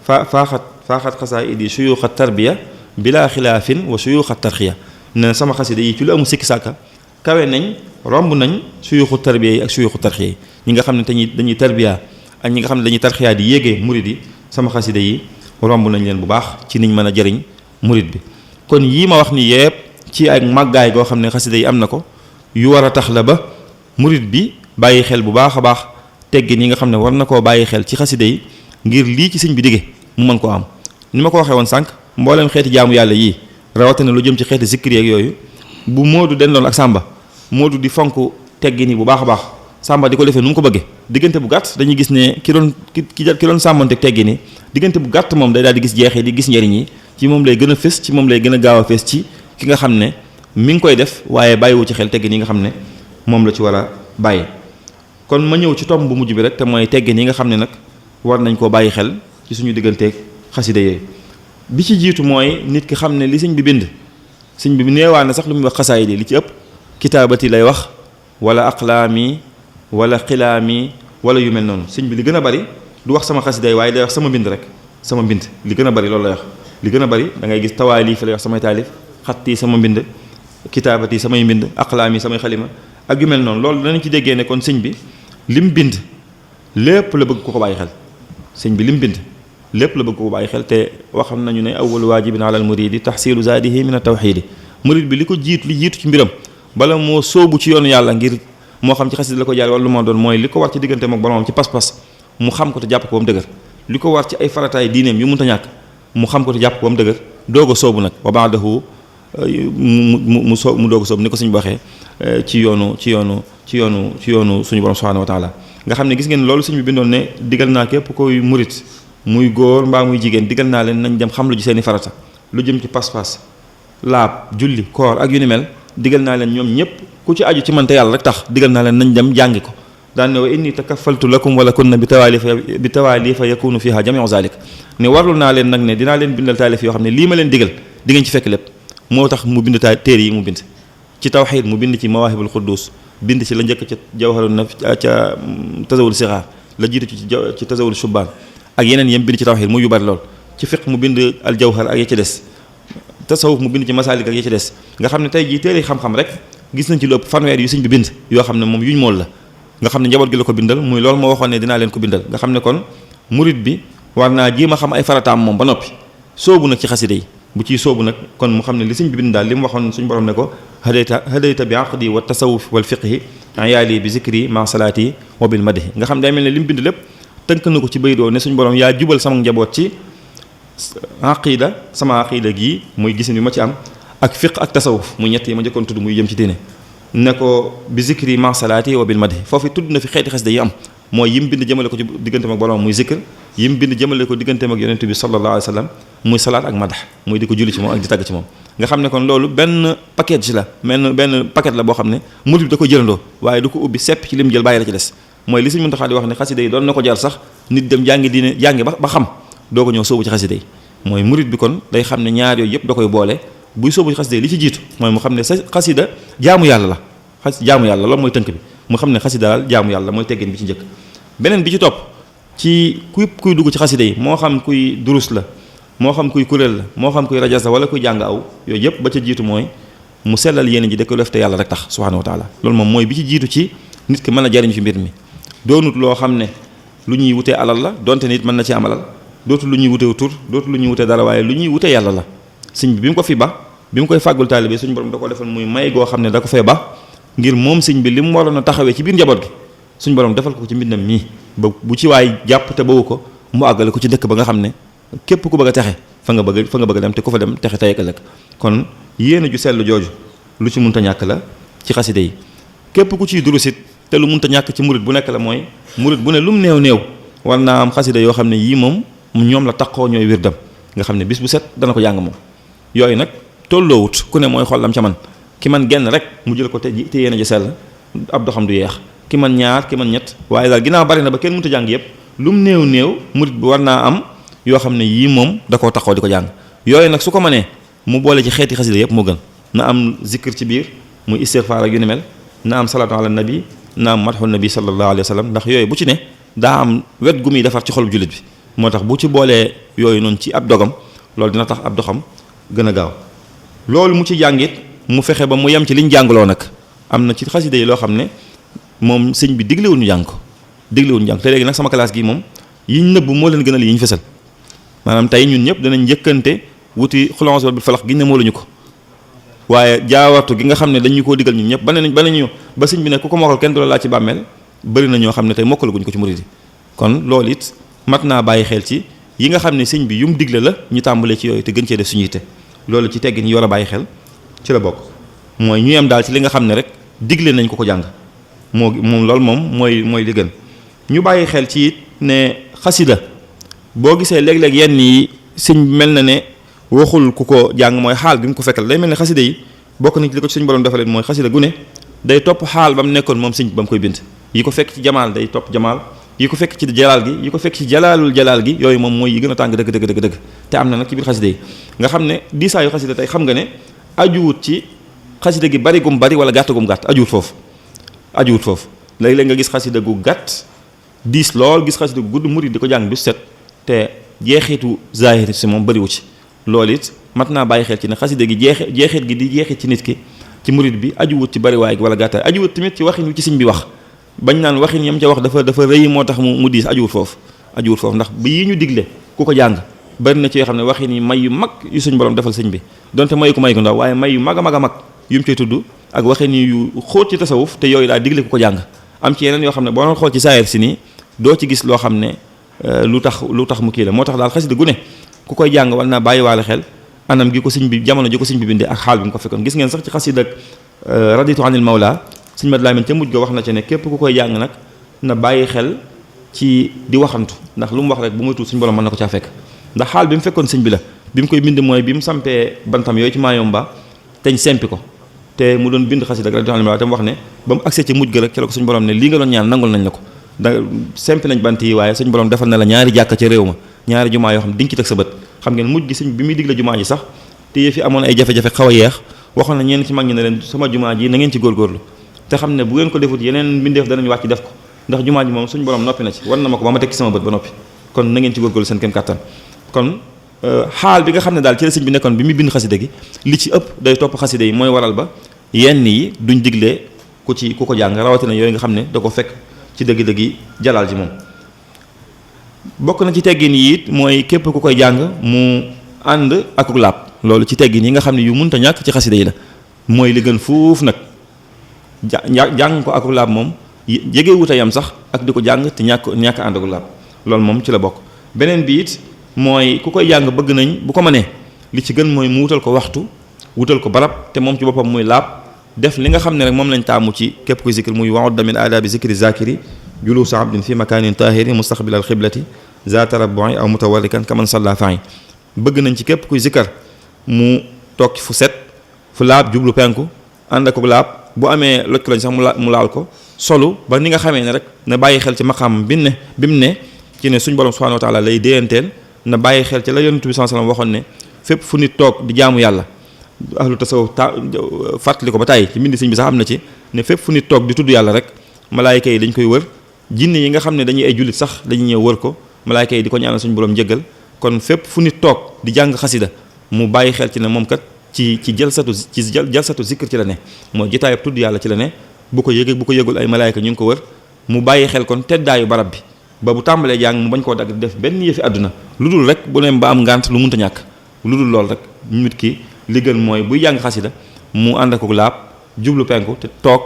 faaxat xasaayidi suyuuxa tarbiya bila xilaafin wa suyuuxa tarxiya ne sama xasida yi ci lu amul sikki sàkka kawe nañ romb nañ suyuuxu tarbiya yi ak suyuuxu tarxiya yi ñi nga xam ne dañuy tarbiya ak ñi nga xam ne dañuy tarxiya di yéegee murid yi sama xasida yi romb nañ leen bu baax ci niñ mën a jëriñ murid bi kon yii ma wax ni yépp ci ak màggaay goo xam ne xasida yi am na ko yu war a tax la ba murit bi bàyyi xel bu baax a baax teggin yi nga xam ne war na koo bàyyi xel ci xasida yi ngir lii ci sëñ bi dige mu mën koo am. ni ma ko waxee woon sànq mboolem xeeti jaamu yàlla yii rawatina lu jëm ci xeeti zikri ak yooyu bu Moodu dendoon ak Samba Moodu di fonk teggin yi bu baax a baax Samba di ko defee nu mu ko bëggee diggante bu gàtt dañuy gis ne ki doon sàmmanteeg teggin yi diggante bu gàtt moom day daal di gis jeexee di gis njëriñ yi ci moom lay gën a fës ci moom lay gën a gaaw a fës ci ki nga xam ne mi ngi koy def waaye bàyyiwu ci xel teggin yi nga xam ne moom la ci war a bàyyi. kon ma ñëw ci tomb bu mujj bi rek te mooy teggin yi nga xam ne nag war nañ koo bàyyi xel ci suñu digganteeg xasida yooyu bi ci jiitu mooy nit ki xam ne li sëñ bi bind sëñ bi neewaa na sax lu muy wax xasaayid yi li ci ëpp kitaabati lay wax wala aqlaami wala xilaami wala yu mel noonu sëñ bi li gën a bari du wax sama xasida yi waaye day wax sama mbind rek sama mbind li gën a bari loolu lay wax li gën a bari da ngay gis tawaalif lay wax samay taalif xatti sama mbind kitaabati samay mbind aqlaami samay xalima ak yu mel noonu loolu danañ ci déggee ne kon sëñ bi lim bind lépp la bëgg ko bàyyi xel sëñ bi lim bind lépp la bëgg ko bàyyi xel te waxam nañu ne awwalu waajibin ala al muridi tahsilu zaadihi min at-tawxiidi murid bi li jiitu ci mbiram bala moo sóobu ci yoonu yàlla ngir moo xam ci xasida la ko jaar wala lu ma doon mooy li ko war ci diggante moom boromam ci pas-pas mu xam ko te jàpp ko ba mu dëgër li ko war ci ay farataay diineem yu mënta ñàkk mu xam ko te jàpp ko ba mu dëgër doog a sóobu nag wa ba'dahu mu doog a sóobu ni ko suñu waxee ci yoonu suñu borom subhanahu wa taala nga xam ne gis ngeen loolu suñu bindoon ne digal naa képp koy murit muy góor mbaa muy jigéen digal naa leen nañ dem xam lu ji seeni farata lu jëm ci pas-pas laab julli koor ak yu ni mel digal naa leen ñoom ñëpp ku ci aju ci man te yàlla rek tax digal naa leen nañ dem jàngi ko daan ne wa inni takafaltu lakum wala kunna bi tawaalifa yakunu fiha jamiu zalik ne warlul naa leen nag ne dinaa leen bindal taalif yoo xam ne lii ma leen digal di ngeen ci fekk lépp moo tax mu bind téere yi mu bind ci tawxiid mu bind ci mawaahibul quddus bind ci la njëkk ca jawharun naf ca tasawul sixaar la jiitu ci tasawul shubbaan ak yeneen yem bind ci tawxiid muy yu bari lool ci fiq mu bind al jawhar ak ya ci des tasawuf mu bind ci masaalik ak ya ci des nga xam ne tey jii téere xam-xam rek gis nañ ci lu ëpp fanweer yu sëñ bi bind yoo xam ne moom yuñ mool la nga xam ne njaboot gi la ko bindal muy loolu moo waxoon ne dinaa leen ko bindal nga xam ne kon murit bi war naa jéem a xam ay farataam moom ba noppi soobu nag ci xasida yi bu ciy soobu nag kon mu xam ne li sëñ bi bind daal li mu waxoon suñu borom ne ko hadayta bi aqdi wa tasawuf wal fiqhi ayaali bi zikri ma salaati wa bil madhi nga xam day mel ne li mu bind lépp tënk na ko ci bay doo ne suñu borom yaa jubal sama njaboot ci sama aqida gii muy gisin bi ma ci am ak fiq ak tasawuf muy ñett yi ma njëkkoon tudd muy jëm ci diine ne ko bi zikri ma salaati wa bil madhi foofu tudd na fi xeeti xasida yi am mooy yim bind jëmale ko ci digganteem ak borom muy zikr yim bind jëmale ko digganteem ak yonent bi sallallahu alayhi wa sallam muy salaat ak madax muy di ko julli ci moom ak di tàgg ci moom nga xam ne kon loolu benn paquet la benn paquet la boo xam ne murid bi da ko jëlandoo waaye du ko ubbi sepp ci lim jël bàyyi la ci des mooy li Sëriñ Muntaxa di wax ne xasida yi doon na ko jar sax nit dem jàngi diine jàngi ba xam doo ko ñëw sóobu ci xasida yi mooy murid bi kon day xam ne ñaar yooyu yëpp da koy boole buy sóobu ci xasida yi li ci jiitu mooy mu xam ne sa xasida jaamu yàlla la jaamu yàlla loolu mooy tënk bi mu xam ne xasida daal jaamu yàlla mooy teggin bi ci njëkk beneen bi ci topp ci kuy dugg ci xasida yi moo xam kuy durus la moo xam kuy kuréel la moo xam kuy rajas la wala kuy jàng aw yooyu yëpp ba ca jiitu mooy mu sellal yéene ji da ko def te yàlla rek tax subhanahu wa taala loolu moom mooy bi ci jiitu ci nit ki mën a jariñu ci mbir mi doonut loo xam ne lu ñuy wutee alal la donte nit mën na ci am alal dootul lu ñuy wutee tur dootul lu ñuy wutee dara waaye lu ñuy wutee yàlla la sëñ bi mu ko fi ba bi mu koy fàggul taalibe suñu borom da ko defal muy may goo xam ne da ko fee ba ngir moom sëñ bi li mu waroon a taxawee ci biir njaboot gi suñu borom defal ko ci mbindam mii ba bu ci waay jàpp te bawu ko mu àggale ko ci dëkk ba nga xam ne képp ku bëgg a texe fa nga bëgg a dem te ku fa dem texe tey ëllëg kon yéene ju sell jooju lu ci munta ñàkk la ci xaside yi képp ku ciy durusit te lu munta ñàkk ci murit bu nekk la mooy murit bu ne lu mu néew war naa am xaside yoo xam ne yii moom ñoom la taqoo ñooy wirdam nga xam ne bis bu set dana ko jàng moom yooyu nag tolloowut ku ne mooy xollam ca man ki man genn rek mu jël ko te yéene ju sell ab doxam du yeex ki man ñaar ki man ñett waaye daal ginnaaw bari na ba kenn mënut a jàng yëpp lu mu néew murit bi war naa am yoo xam ne yii moom da koo taxoo di ko jàng yooyu nag su ko mënee mu boole ci xeeti xasida yëpp moo gën na am zikr ci biir muy istighfar ak yu ni mel na am salaatu ala nabi na am madhu nabi sallallahu alayhi wa sallam ndax yooyu bu ci ne daa am wet gu muy defar ci xolub jullit bi moo tax bu ci boolee yooyu noonu ci ab dogam loolu dina tax ab doxam gën a gaaw loolu mu ci jàngit mu fexe ba mu yem ci liñ jàngaloo nag am na ci xasida yi loo xam ne moom sëñ bi diglewul ñu jàng ko diglewul ñu jàng te léegi nag sama classe gi moom yiñ nëbb moo leen gënal yi ñu fesal maanaam tey ñun ñëpp danañ njëkkante wuti xulonse bi falax gi ne moo lañu ko waaye jaawartu gi nga xam ne dañu koo digal ñun ñëpp ba nañu ba sëñ bi ne ku ko mokkal kenn du la laaj ci bàmmeel bëri na ñoo xam ne tey mokkalaguñ ko ci murid yi kon loolu it mat naa bàyyi xel ci yi nga xam ne sëñ bi yu mu digle la ñu tàmbalee ci yooyu te gën cee def suñu yitte loolu ci teggin yi war a bàyyi xel ci la bokk mooy ñu yem daal ci li nga xam ne rek digle nañ ko jàng moom loolu mooy li gën ñu bàyyi xel ci it ne xasida boo gisee léeg-léeg yenn yi sëñ mel na ne waxul ku ko jàng mooy xaal bi mu ko fekkal day mel ne xasida yi bokk nañ ci li ko ci suñu borom defaleen mooy xasida gu ne day topp xaal ba mu nekkoon moom sëñ ba mu koy bind yi ko fekk ci jamaal day topp jamaal yi ko fekk ci jalaal gi yi ko fekk ci jalaalul jalaal gi yooyu moom mooy yi gën a tàng dëgg te am na nag ci biir xasida yi nga xam ne diisaayu xasida tey xam nga ne ajuwut ci xasida gi bari gum bari wala gàtt gum gàtt ajuwut foofu léeg-léeg nga gis xasida gu gàtt diis lool gis xasida gu gudd murid di ko jàng bi set te jeexitu zahir si moom bariwu ci loolu it mat naa bàyyi xel ci ne xasida gi jeexit gi di jeexit ci nit ki ci murid bi ajuwut ci bariwaay gi wala gàttaay ajuwut tamit ci waxin wi ci sëñ bi wax bañ naan waxin yam ca wax dafa rëy moo tax mu diis ajuwut foofu ndax bi yi ñu digle ku ko jàng bari na ci yoo xam ne waxin yi may yu mag yu suñ borom defal sëñ bi donte may ko ndaw waaye may yu mag a mag yu mu cay tudd ak waxin yu xóot ci tasawuf te yooyu daa digle ku ko jàng am ci yeneen yoo xam ne boo doon xool ci saayir si nii doo ci gis loo xam ne lu tax mu kii la moo tax daal xasida gu ne ku koy jàng war naa bàyyiwaale xel anam gi ko sëñ bi jamono ji ko sëñ bi bindee ak xaal bi mu ko fekkoon gis ngeen sax ci xasida ak raditu anil mawla sëñ Mat Lamin ca mujj ga wax na ci ne képp ku koy jàng nag na bàyyi xel ci di waxantu ndax lu mu wax rek bu muy tuut suñu borom mën na ko caa fekk ndax xaal bi mu fekkoon sëñ bi la bi mu koy bind mooy bi mu sampee bantam yooyu ci Maayomba teñ sempi ko te mu doon bind xasida ak raditu anil mawla te mu wax ne ba mu agsee ci mujj ga rek ci la ko suñu borom ne lii nga doon ñaan nangul nañ la ko da sempi nañ bant yi waaye suñu borom defal na la ñaari jàkka ca réew ma ñaari jumaa yoo xam ne di nga ci teg sa bët xam ngeen mujj gi sëñ bi muy digle jumaa ji sax te yëf yi amoon ay jafe-jafe xaw a yeex waxoon na ñenn ci mag ñi ne leen sama jumaa ji na ngeen ci góorgóorlu te xam ne bu ngeen ko defut yeneen mbindeef danañ wàcc def ko ndax jumaa ji moom suñu borom noppi na ci war na ma ko ba ma teg ci sama bët ba noppi kon na ngeen ci góorgóorlu seen kem kàttan kon xaal bi nga xam ne daal ci la sëñ bi nekkoon bi muy bind xasida gi li ci ëpp day topp xasida yi mooy waral ba yenn yi duñ diglee ku ko jàng rawatina yooyu nga xam ne da ko fekk ci dëgg-dëggi jalaal ji moom bokk na ci teggin yi it mooy képp ku koy jàng mu ànd ak laab loolu ci teggin yi nga xam ne yu mënta ñàkk ci xasida yi la mooy li gën fuuf nag jàng ko ak laab moom jege wuta yam sax ak di ko jàng te ñàkk ànd ak laab loolu moom ci la bokk beneen bi it mooy ku koy jàng bëgg nañ bu ko mënee li ci gën mooy mu wutal ko waxtu wutal ko barab te moom ci boppam muy laab def li nga xam ne rek moom lañ taamu ci képp kuy zikr muy wa'udda min aadaabi zikri zakiri juluusu abdin fi makaanin taahiri mustaqbilal xiblati zaata rabbu'i aw mutawarrikan kaman salla fa'i bëgg nañ ci képp kuy zikar mu toog fu set fu laab jublu penku ànd ak laab bu amee loj ko lañ sax mu laal ko solu ba ni nga xamee ne rek na bàyyi xel ci maqaam bi mu ne ci ne suñ borom subhanahu wa taala lay déyanteel na bàyyi xel ci la yonent bi sallallahu alayhi wasallam waxoon ne fépp fu nit toog di jaamu yàlla ahlu tasawuf fàttali ko ba tàyyi ci mbindi sëñ bi sax am na ci ne fépp fu nit toog di tudd yàlla rek malaayka yi dañ koy wër jinne yi nga xam ne dañuy ay jullit sax dañuy ñëw wër ko malaayka yi di ko ñaanal suñu borom njëggal kon fépp fu nit toog di jàng xasida mu bàyyi xel ci ne moom kat ci jalsatu zikr ci la ne mooy jotaayab tudd yàlla ci la ne bu ko yëgul ay malaayka ñu ngi ko wër mu bàyyi xel kon teddaayu barab bi ba bu tàmbalee jàng mu bañ koo dagg def benn yëfi àdduna lu dul rek bu dem ba am ngànt lu munta ñàkk lu dul lool rek nit ki li gën mooy buy jàng xasida mu ànd ak laab jublu penku te toog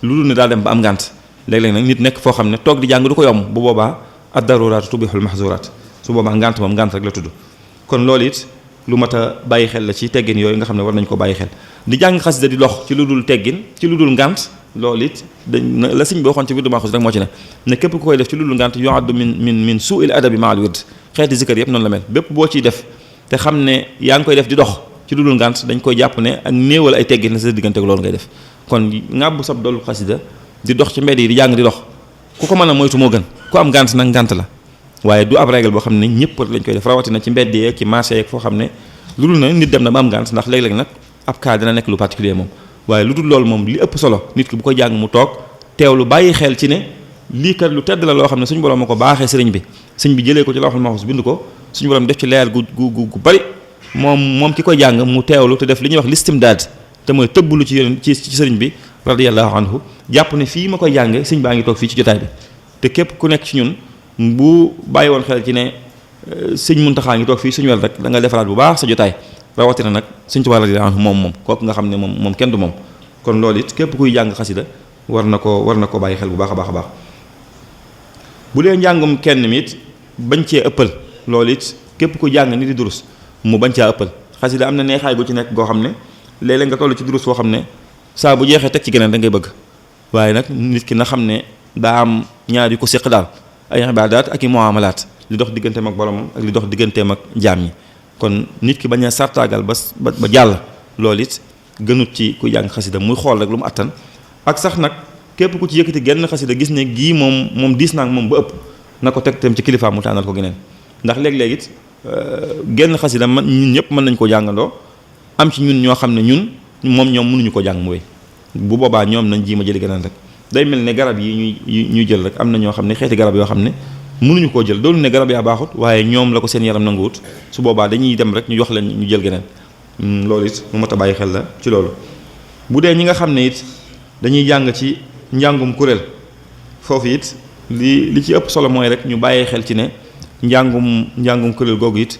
lu dul ne daal dem ba am ngànt léeg-léeg nag nit nekk foo xam ne toog di jàng du ko yomb bu boobaa ad-daruraat tubihul mahzuraat su boobaa ngànt moom ngànt rek la tudd kon loolu it lu mat a bàyyi xel la ci teggin yooyu nga xam ne war nañ ko bàyyi xel di jàng xasida di dox ci lu dul teggin ci lu dul ngànt loolu it dañ la sëñ bi waxoon ci wirdu Maaxuus rek moo ci ne képp ku koy def ci lu dul ngànt yu'addu min su'il adabi ma'al wird xeeti zikar yëpp noonu la mel bépp boo ciy def te xam ne yaa ngi koy def di dox ci lu dul ngànt dañ koy jàpp ne ak néewal ay teggin la sa diggante ak loolu ngay def kon ngàbbu sab dollu xasida di dox ci mbedd yi di jàng di dox ku ko mën a moytu moo gën ku am ngànt nag ngànt la waaye du ab règle boo xam ne ñëpp lañ koy def rawatina ci mbedd yeeg ci marché yeeg foo xam ne lu dul na nit dem na ba am ngànt ndax léeg-léeg nag ab cas dina nekk lu particulier moom waaye lu dul loolu moom li ëpp solo nit ki bu koy jàng mu toog teewlu bàyyi xel ci ne lii kat lu tedd la loo xam ne suñu borom ma ko baaxee sëriñ bi jëlee ko ci lawhul mahfuz bind ko suñu borom def ci leer gu bari moom ki koy jàng mu teewlu te def li ñuy wax listimdaad te mooy tëbbulu ci sëriñ bi radiyallahu anhu jàpp ne fii ma koy jàng sëñ baa ngi toog fii ci jotaay bi te képp ku nekk ci ñun bu bàyyi woon xel ci ne sëñ Muntaxaa ngi toog fii suñu wel rek da nga defaraat bu baax sa jotaay rawatina nag Sëñ Tuubaa radiyallaahu anhu moom kooku nga xam ne moom kenn du moom. kon loolu it képp kuy jàng xasida war na ko bàyyi xel bu baax a baax a baax bu dee njàngum kenn mi it bañ cee ëppal loolu it képp kuy jàng ni di durus mu bañ caa ëppal xasida am na neexaay gu ci nekk goo xam ne léeg-léeg nga toll ci durus foo xam ne saa bu jeexee teg ci geneen da ngay bëgg waaye nag nit ki na xam ne daa am ñaar yu ko séq daal ay ibaadaat ak i muamalaat li dox digganteem ak boromam ak li dox digganteem ak jaam ñi kon nit ki bañ a sartaagal ba jàll loolu it gënut ci ku jàng xasida muy xool rek lu mu attan ak sax nag képp ku ci yëkkati genn xasida gis ne gii moom diis naa moom ba ëpp na ko teg tam ci kilifa mu tànnal ko geneen ndax léeg-léeg it genn xasida ñun ñëpp mën nañ ko jàngandoo am ci ñun ñoo xam ne ñun ñoom mënuñu ko jàng mu wéy bu boobaa ñoom nañ ji ma jëli geneen rek day mel ne garab yi ñuy jël rek am na ñoo xam ne xeeti garab yoo xam ne mënuñu koo jël doolu ne garab yaa baaxut waaye ñoom la ko seen yaram nanguwut su boobaa dañuy dem rek ñu jox leen ñu jël geneen loolu it mu mat a bàyyi xel la ci loolu bu dee ñi nga xam ne it dañuy jàng ci njàngum kuréel foofu it li ci ëpp solo mooy rek ñu bàyyi xel ci ne njàngum kuréel googu it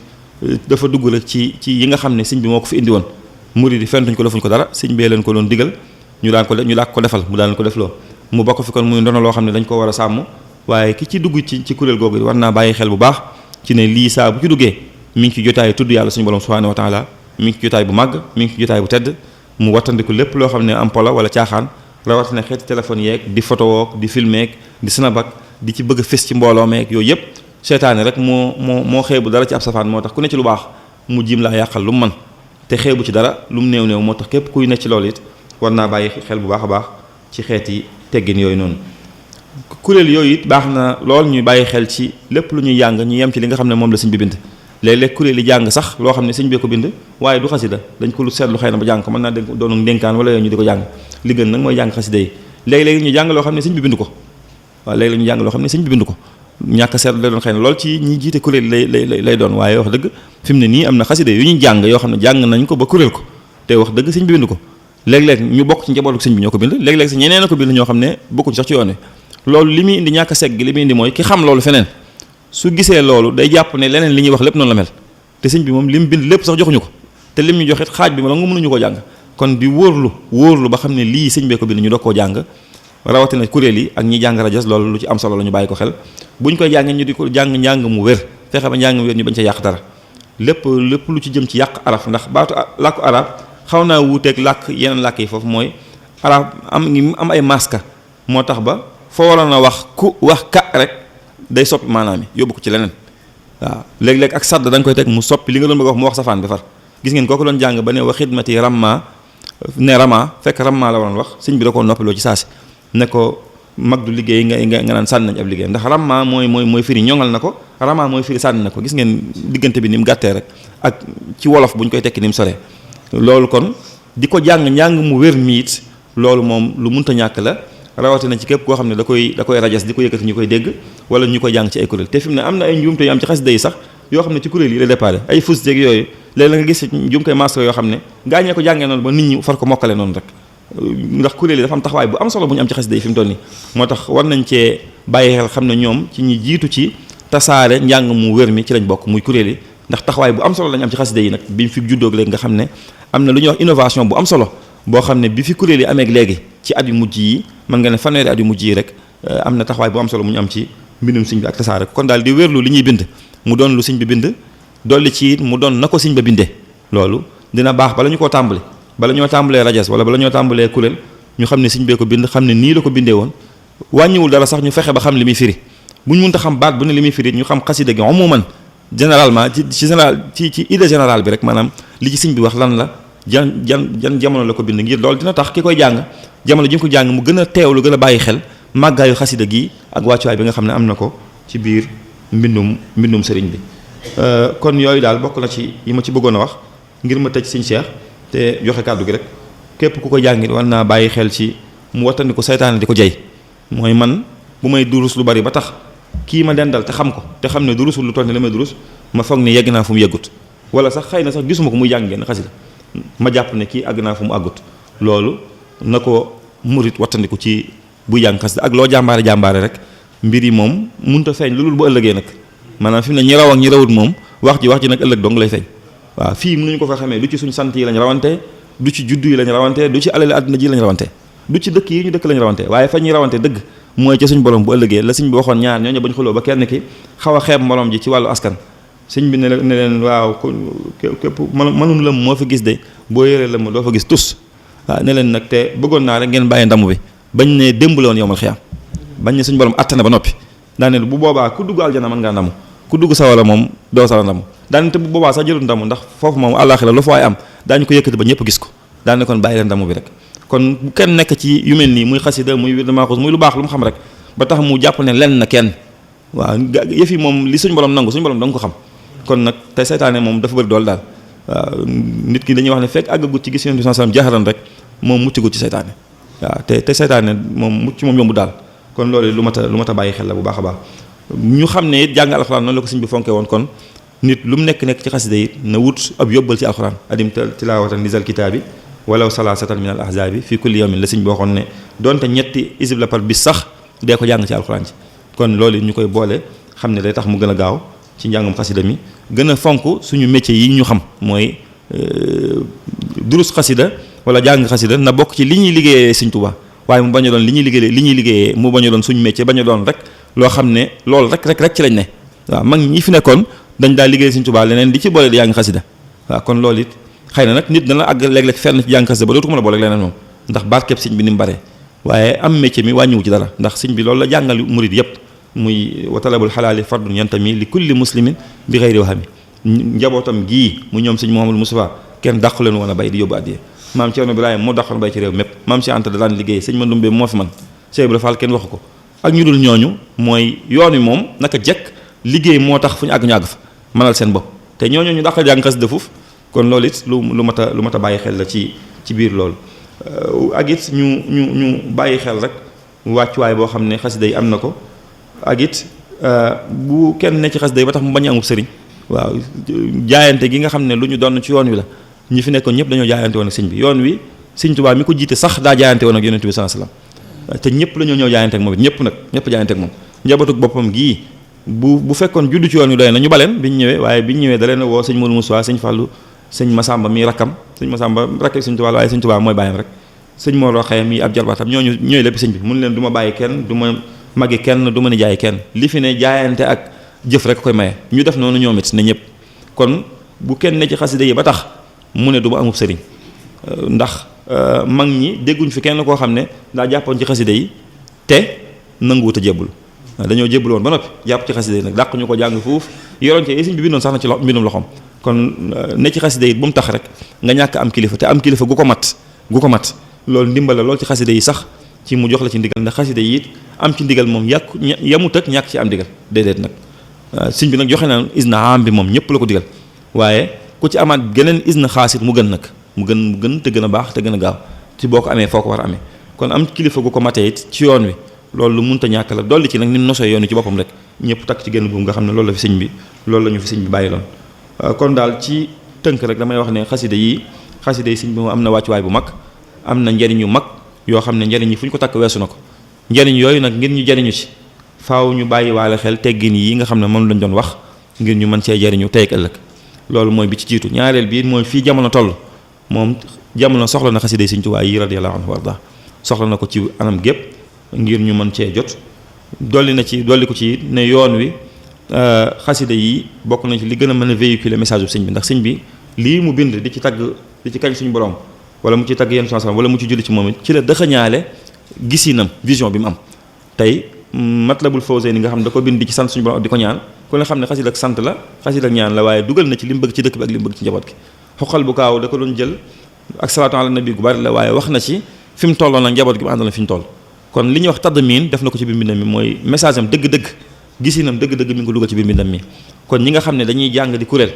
dafa dugg rek ci yi nga xam ne sëñ bi moo ko fi indi woon murid yi fentuñ ko defuñ ko dara sëñ bee leen ko doon digal ñu daan ko defal mu daan leen ko defloo mu bokk fi kon muy ndono loo xam ne dañ ko war a sàmm waaye ki ci dugg ci kuréel googu it war naa bàyyi xel bu baax ci ne lii saa bu ci duggee mi ngi ci jotaayu tudd yàlla suñu borom subhanahu wa taala mi ngi ci jotaay bu màgg mi ngi ci jotaay bu tedd mu wattandiku lépp loo xam ne am pola wala caaxaan rawatina xeeti téléphone yeeg di photo wook di filmeek di snapback di ci bëgg a fés ci mbooloo meek yooyu yëpp seytaane rek moo xeebu dara ci ab safaan moo tax ku ne ci lu baax mu jiim laa yàqal lu mu mën te xeebu ci dara lu mu néew moo tax képp kuy ne ci loolu it war naa bàyyi xel bu baax a baax ci xeeti teggin yooyu noonu kuréel yooyu it baax na lool ñuy bàyyi xel ci lépp lu ñuy jàng ñu yem ci li nga xam ne moom la sëñ bi bind léeg-léeg kuréel yi jàng sax loo xam ne sëñ bee ko bind waaye du xasida dañ ko lu seetlu xëy na ba jàng ko mën naa doonu dénkaan wala yooyu ñu di ko jàng li gën nag mooy jàng xasida yi léegi-léegi ñu jàng loo xam ne sëñ bi bind ko waaw léegi-léegi ñu jàng loo xam ne sëñ bi bind ko ñàkk seetlu lay doon xëy na lool ci ñi jiite kuréel lay doon waaye wax dëgg fi mu ne nii am na xasida yu ñuy jàng yoo xam ne jàng nañ ko ba kuréel ko te wax dëgg sëñ bi bind ko léeg-léeg ñu bokk ci njabootu sëñ bi ñoo ko bind léeg-léeg sax ñeneen a ko bind ñoo xam ne bokkuñ sax ci yoon wi loolu li muy indi ñàkk segg li muy indi mooy ki xam loolu feneen su gisee loolu day jàpp ne leneen li ñuy wax lépp noonu la mel te sëñ bi moom lim bind lépp sax joxuñu ko te lim ñu joxit xaaj bi ma la nga mënuñu ko jàng kon di wóorlu ba xam ne lii sëñ bee ko bind ñu doog koo jàng rawatina kuréel yi ak ñi jàng rajas loolu lu ci am solo la ñu bàyyi ko xel buñ koy jàngee ñu di ko jàng njàng mu wér fexe ba njàng mu wér ñu bañ ca yàq dara lépp lu ci jëm ci yàq araf ndax baatu làkku arab xaw naa wuuteeg làkk yeneen làkk yi foofu mooy arab am ay maska moo tax ba foo waroon a wax ku wax ka rek day soppi maanaam yi yóbbu ko ci leneen waaw léeg-léeg ak sadd da nga koy teg mu soppi li nga doon bëgg wax mu wax safaan bi far gis ngeen kooku doon jàng ba ne wa xidmati ramma ne rama fekk ramma la waroon wax sëñ bi da koo noppiloo ci saasi ne ko mag du liggéey nga naan sànni nañ ab liggéey ndax ramma mooy firi ñoŋal na ko rama mooy firi sànni na ko gis ngeen diggante bi ni mu gàttee rek ak ci wolof bu ñu koy tekki ni mu soree loolu kon di ko jàng njàng mu wér miit loolu moom lu munta ñàkk la rawatina ci képp koo xam ne da koy rajas di ko yëkkati ñu koy dégg wala ñu koy jàng ci ay kuréel te fi mu ne am na ay njuumte yu am ci xasida yi sax yoo xam ne ci kuréel yi la déparé ay fus jeeg yooyu léeg-léeg nga gis njuumte masque yoo xam ne gaañee ko jàngee noonu ba nit ñi far ko mokkale noonu rek ndax kuréel yi dafa am taxawaay bu am solo bu ñu am ci xasida yi fi mu toll nii moo tax war nañ cee bàyyi xel xam ne ñoom ci ñi jiitu ci tasaare njàng mu wér mi ci lañ bokk muy kuréel yi ndax taxawaay bu am solo lañ am ci xasida yi nag bi fi juddoog léegi nga xam ne am na lu ñuy wax innovation bu am solo boo xam ne bi fi kuréel yi amee léegi ci at yu mujj yi mën nga ne fanweeri at yu mujj yi rek am na taxawaay bu am solo mu ñu am ci mbindum sëñ bi ak tasaare kon daal di wérlu li ñuy bind mu doon lu sëñ bi bind dolli ci it mu doon na ko sëñ ba bindee loolu dina baax bala ñu koo tàmbali bala ñoo tàmbalee rajas wala bala ñoo tàmbalee kuréel ñu xam ne sëñ bee ko bind xam ne nii la ko bindee woon wàññiwul dara sax ñu fexe ba xam li muy firi bu ñu mënta xam baat bu ne li muy firi ñu xam xasida gi umuman généralement ci idée générale bi rek maanaam li ci sëñ bi wax lan la jan jamono la ko bind ngir loolu dina tax ki koy jàng jamono ji mu ko jàng mu gën a teewlu gën a bàyyi xel màggaayu xasida gi ak wàccuwaay bi nga xam ne am na ko ci biir mbindum sëriñ bi kon yooyu daal bokk na ci yi ma ci bëggoon a wax ngir ma tëj sëñ Cheikh te joxe kàddu gi rek képp ku ko jàngit war naa bàyyi xel ci mu wattandi ko saytaane di ko jey mooy man bu may durus lu bari ba tax kii ma dendal te xam ko te xam ne durusul lu toll ni la may durus ma foog ni yegg naa fu mu yeggut wala sax xëy na sax gisuma ko muy jàng genn xasida ma jàpp ne kii àgg naa fu mu àggut loolu na ko murit wattandiku ci bu jàng xasida ak loo jàmbaare rek mbir yi moom mënut a feeñ lu dul bu ëllëgee nag maanaam fi mu ne ñi raw ak ñi rawut moom wax ji nag ëllëg dong lay feeñ waaw fii mënuñu ko fa xamee du ci suñu sant yi lañ rawante du ci juddu yi lañ rawante du ci alali àdduna ji lañ rawante du ci dëkk yi ñu dëkk lañ rawante waaye fa ñuy rawante dëgg mooy ca suñ borom bu ëllëgee la sëñ bi waxoon ñaar ñooñu bañ xuloo ba kenn ki xaw a xeeb morom ji ci wàllu askan sëñ bi ne leen waaw képp mënum lëm moo fa gis de boo yëree lëm doo fa gis tus waaw ne leen nag te bëggoon naa rek ngeen bàyyi ndamu bi bañ ne démb la woon yowmal xiyaam bañ ne suñ borom attana ba noppi daane bu boobaa ku dugg aljana mën ngaa ndamu ku dugg sawala moom doo sawala ndamu daane te bu boobaa sax jëlul ndamu ndax foofu moom àllaaxira lu fa waay am daañu ko yëkkati ba ñëpp gis ko daane kon bàyyi leen ndamu bi rek kon bu kenn nekk ci yu mel nii muy xasida muy wird maaxuus muy lu baax lu mu xam rek ba tax mu jàpp ne lenn na kenn waaw yëf yi moom li suñu borom nangu suñu borom da nga ko xam kon nag te saytaane moom dafa bëri dool daal waaw nit ki dañuy wax ne fekk àggagut ci gis Yonent bi sallallahu alayhi wasallam jaxaran rek moom muccagut ci saytaane waaw te saytaane moom mucc moom yombu daal kon loolu lu mat a bàyyi xel la bu baax a baax ñu xam ne it jàng alxuraan noonu la ko sëñ bi fonke woon kon nit lu mu nekk ci xasida yi na wut ab yóbbal ci alxuraan adim tilaawatan lisal kitaabi walaw salaasatan min al ahzaabi fii kulli yawmin la sëñ bi waxoon ne donte ñetti isib la par bis sax dee ko jàng ci alxuraan ci kon loolu ñu koy boole xam ne day tax mu gën a gaaw ci njàngum xasida mi gën a fonk suñu métier yi ñu xam mooy durus xasida wala jàng xasida na bokk ci li ñuy liggéeyee sëñ Tuubaa waaye mu bañ a doon li ñuy liggéeyee mu bañ a doon suñu métier bañ a doon rek loo xam ne loolu rek ci lañ ne waaw mag ñi fi nekkoon dañ daa liggéey sëñ Tuubaa leneen di ci boole di jàng xasida waaw kon loolu it xëy na nag nit dana àgg léeg-léeg fenn ci jàng xasida ba dootu ko mën a boole leneen moom ndax barkeb sëñ bi ni mu bare waaye am métier mi wàññiwu ci dara ndax sëñ bi loolu la jàngal murid yépp muy wa talabul xalaali fardun yantami li kulli muslimin bi xëyri wahami njabootam gii mu ñoom sëñ Mouhamadou Moustapha kenn dàqu leen woon a bay di yóbbu àddiyee maam Thierno Ibrahima moo dàqoon bay ci réew mépp maam Cheikh Anta da daan liggéey sëñ Mandoumbe moo fi man Cheikh Ibrahima Fall kenn waxu ko ak ñu dul ñooñu mooy yoon wi moom naka jekk liggéey moo tax fu ñu àgg ñu àgg fa mënal seen bopp te ñooñu ñu dàqal jàng xasida foofu kon loolu it lu mat a bàyyi xel la ci biir loolu ak it ñu bàyyi xel rek wàccuwaay boo xam ne xasida yi am na ko ak it bu kenn ne ci xasida yi ba tax mu bañ a amub sëriñ waaw jaayante gi nga xam ne lu ñu doon ci yoon wi la ñi fi nekkoon ñëpp dañoo jaayante woon ak sëñ bi yoon wi sëñ Tuubaa mi ko jiite sax daa jaayante woon ak Yonent bi sallallahu alayhi wasallam te ñëpp la ñëw jaayante ak moom it ñëpp jaayante ak moom njabootug boppam gii bu fekkoon juddu ci yoon wi doy na ñu baleen biñ ñëwee waaye biñ ñëwee da leen woo sëñ Modou Moussa sëñ Fallou sëñ Massamba mi rakkam sëñ Massamba rakk sëñ Tuubaa waaye sëñ Tuubaa mooy bàyyam rek sëñ Mor Roxaya mi ab jarbaatam ñooy lépp sëñ bi mun leen du ma bàyyi kenn du ma magi kenn du ma ni jaay kenn li fi ne jaayante ak jëf rek koy maye ñu def noonu ñoom it ne ñëpp kon bu kenn ne ci xasida yi ba tax mu ne du ma amub sëriñ ndax mag ñi dégguñ fi kenn koo xam ne daa jàppoon ci xasida yi te nanguwut a jébbul dañoo jébbul woon ba noppi jàpp ci xasida yi nag dàq ñu ko jàng foofu yoroon ci sëñ bi bindoon sax na ci mbindum loxoom kon ne ci xasida yi bu mu tax rek nga ñàkk am kilifa te am kilifa gu ko mat loolu ndimbal la loolu ci xasida yi sax ci mu jox la ci ndigal ndax xasida yi it am ci ndigal moom yamut ak ñàkk ci am ndigal déedéet nag sëñ bi nag joxe na isna am bi moom ñëpp la ko digal waaye ku ci amaat geneen isna xaasit mu gën nag mu gën te gën a baax te gën a gaaw ci boo ko amee foo ko war a amee kon am kilifa gu ko matee it ci yoon wi loolu lu munta ñàkk la dolli ci nag ni mu nosee yoon wi ci boppam rek ñëpp takk ci genn buum nga xam ne loolu la fi sëñ bi loolu la ñu fi sëñ bi bàyyi loon kon daal ci tënk rek damay wax ne xasida yi sëñ bi moom am na wàccuwaay bu mag am na njariñ yu mag yoo xam ne njariñ yi fu ñu ko takk weesu na ko njariñ yooyu nag ngir ñu jariñu ci faaw ñu bàyyi waale xel teggin yi nga xam ne moom lañ doon wax ngir ñu mën cee jariñu tey ak ëllëg loolu mooy bi ci jiitu ñaareel bi mooy fii jamono toll moom jamono soxla na xasida yi sëñ Tuubaa yi radiyallahu anhu warda soxla na ko ci anam gépp ngir ñu mën cee jot dolli ko ci ne yoon wi xasida yi bokk na ci li gën a mën a véhiculer message bu sëñ bi ndax sëñ bi lii mu bind di ci kañ suñu borom wala mu ci tagg yenn sallam wala mu ci julli ci moom it ci la dëxañaale gisinam vision bi mu am tey Matlabul Fawzayni nga xam ne da ko bind di ci sant suñu borom di ko ñaan ku ne xam ne xasida ak sant la xasida ak ñaan la waaye dugal na ci li mu bëgg ci dëkk bi ak li mu bëgg ci njaboot gi xoqal bu kaaw da ko doon jël ak salaatu ala nabi gu bari la waaye wax na ci fi mu tolloon ak njaboot gi mu àndoon fi ñu toll kon li ñuy wax tadmin def na ko ci biir mbindam mi mooy message am dëgg-dëgg gisinam dëgg-dëgg mi ngi ko dugal ci biir mbindam mi kon ñi nga xam ne dañuy jàng di kuréel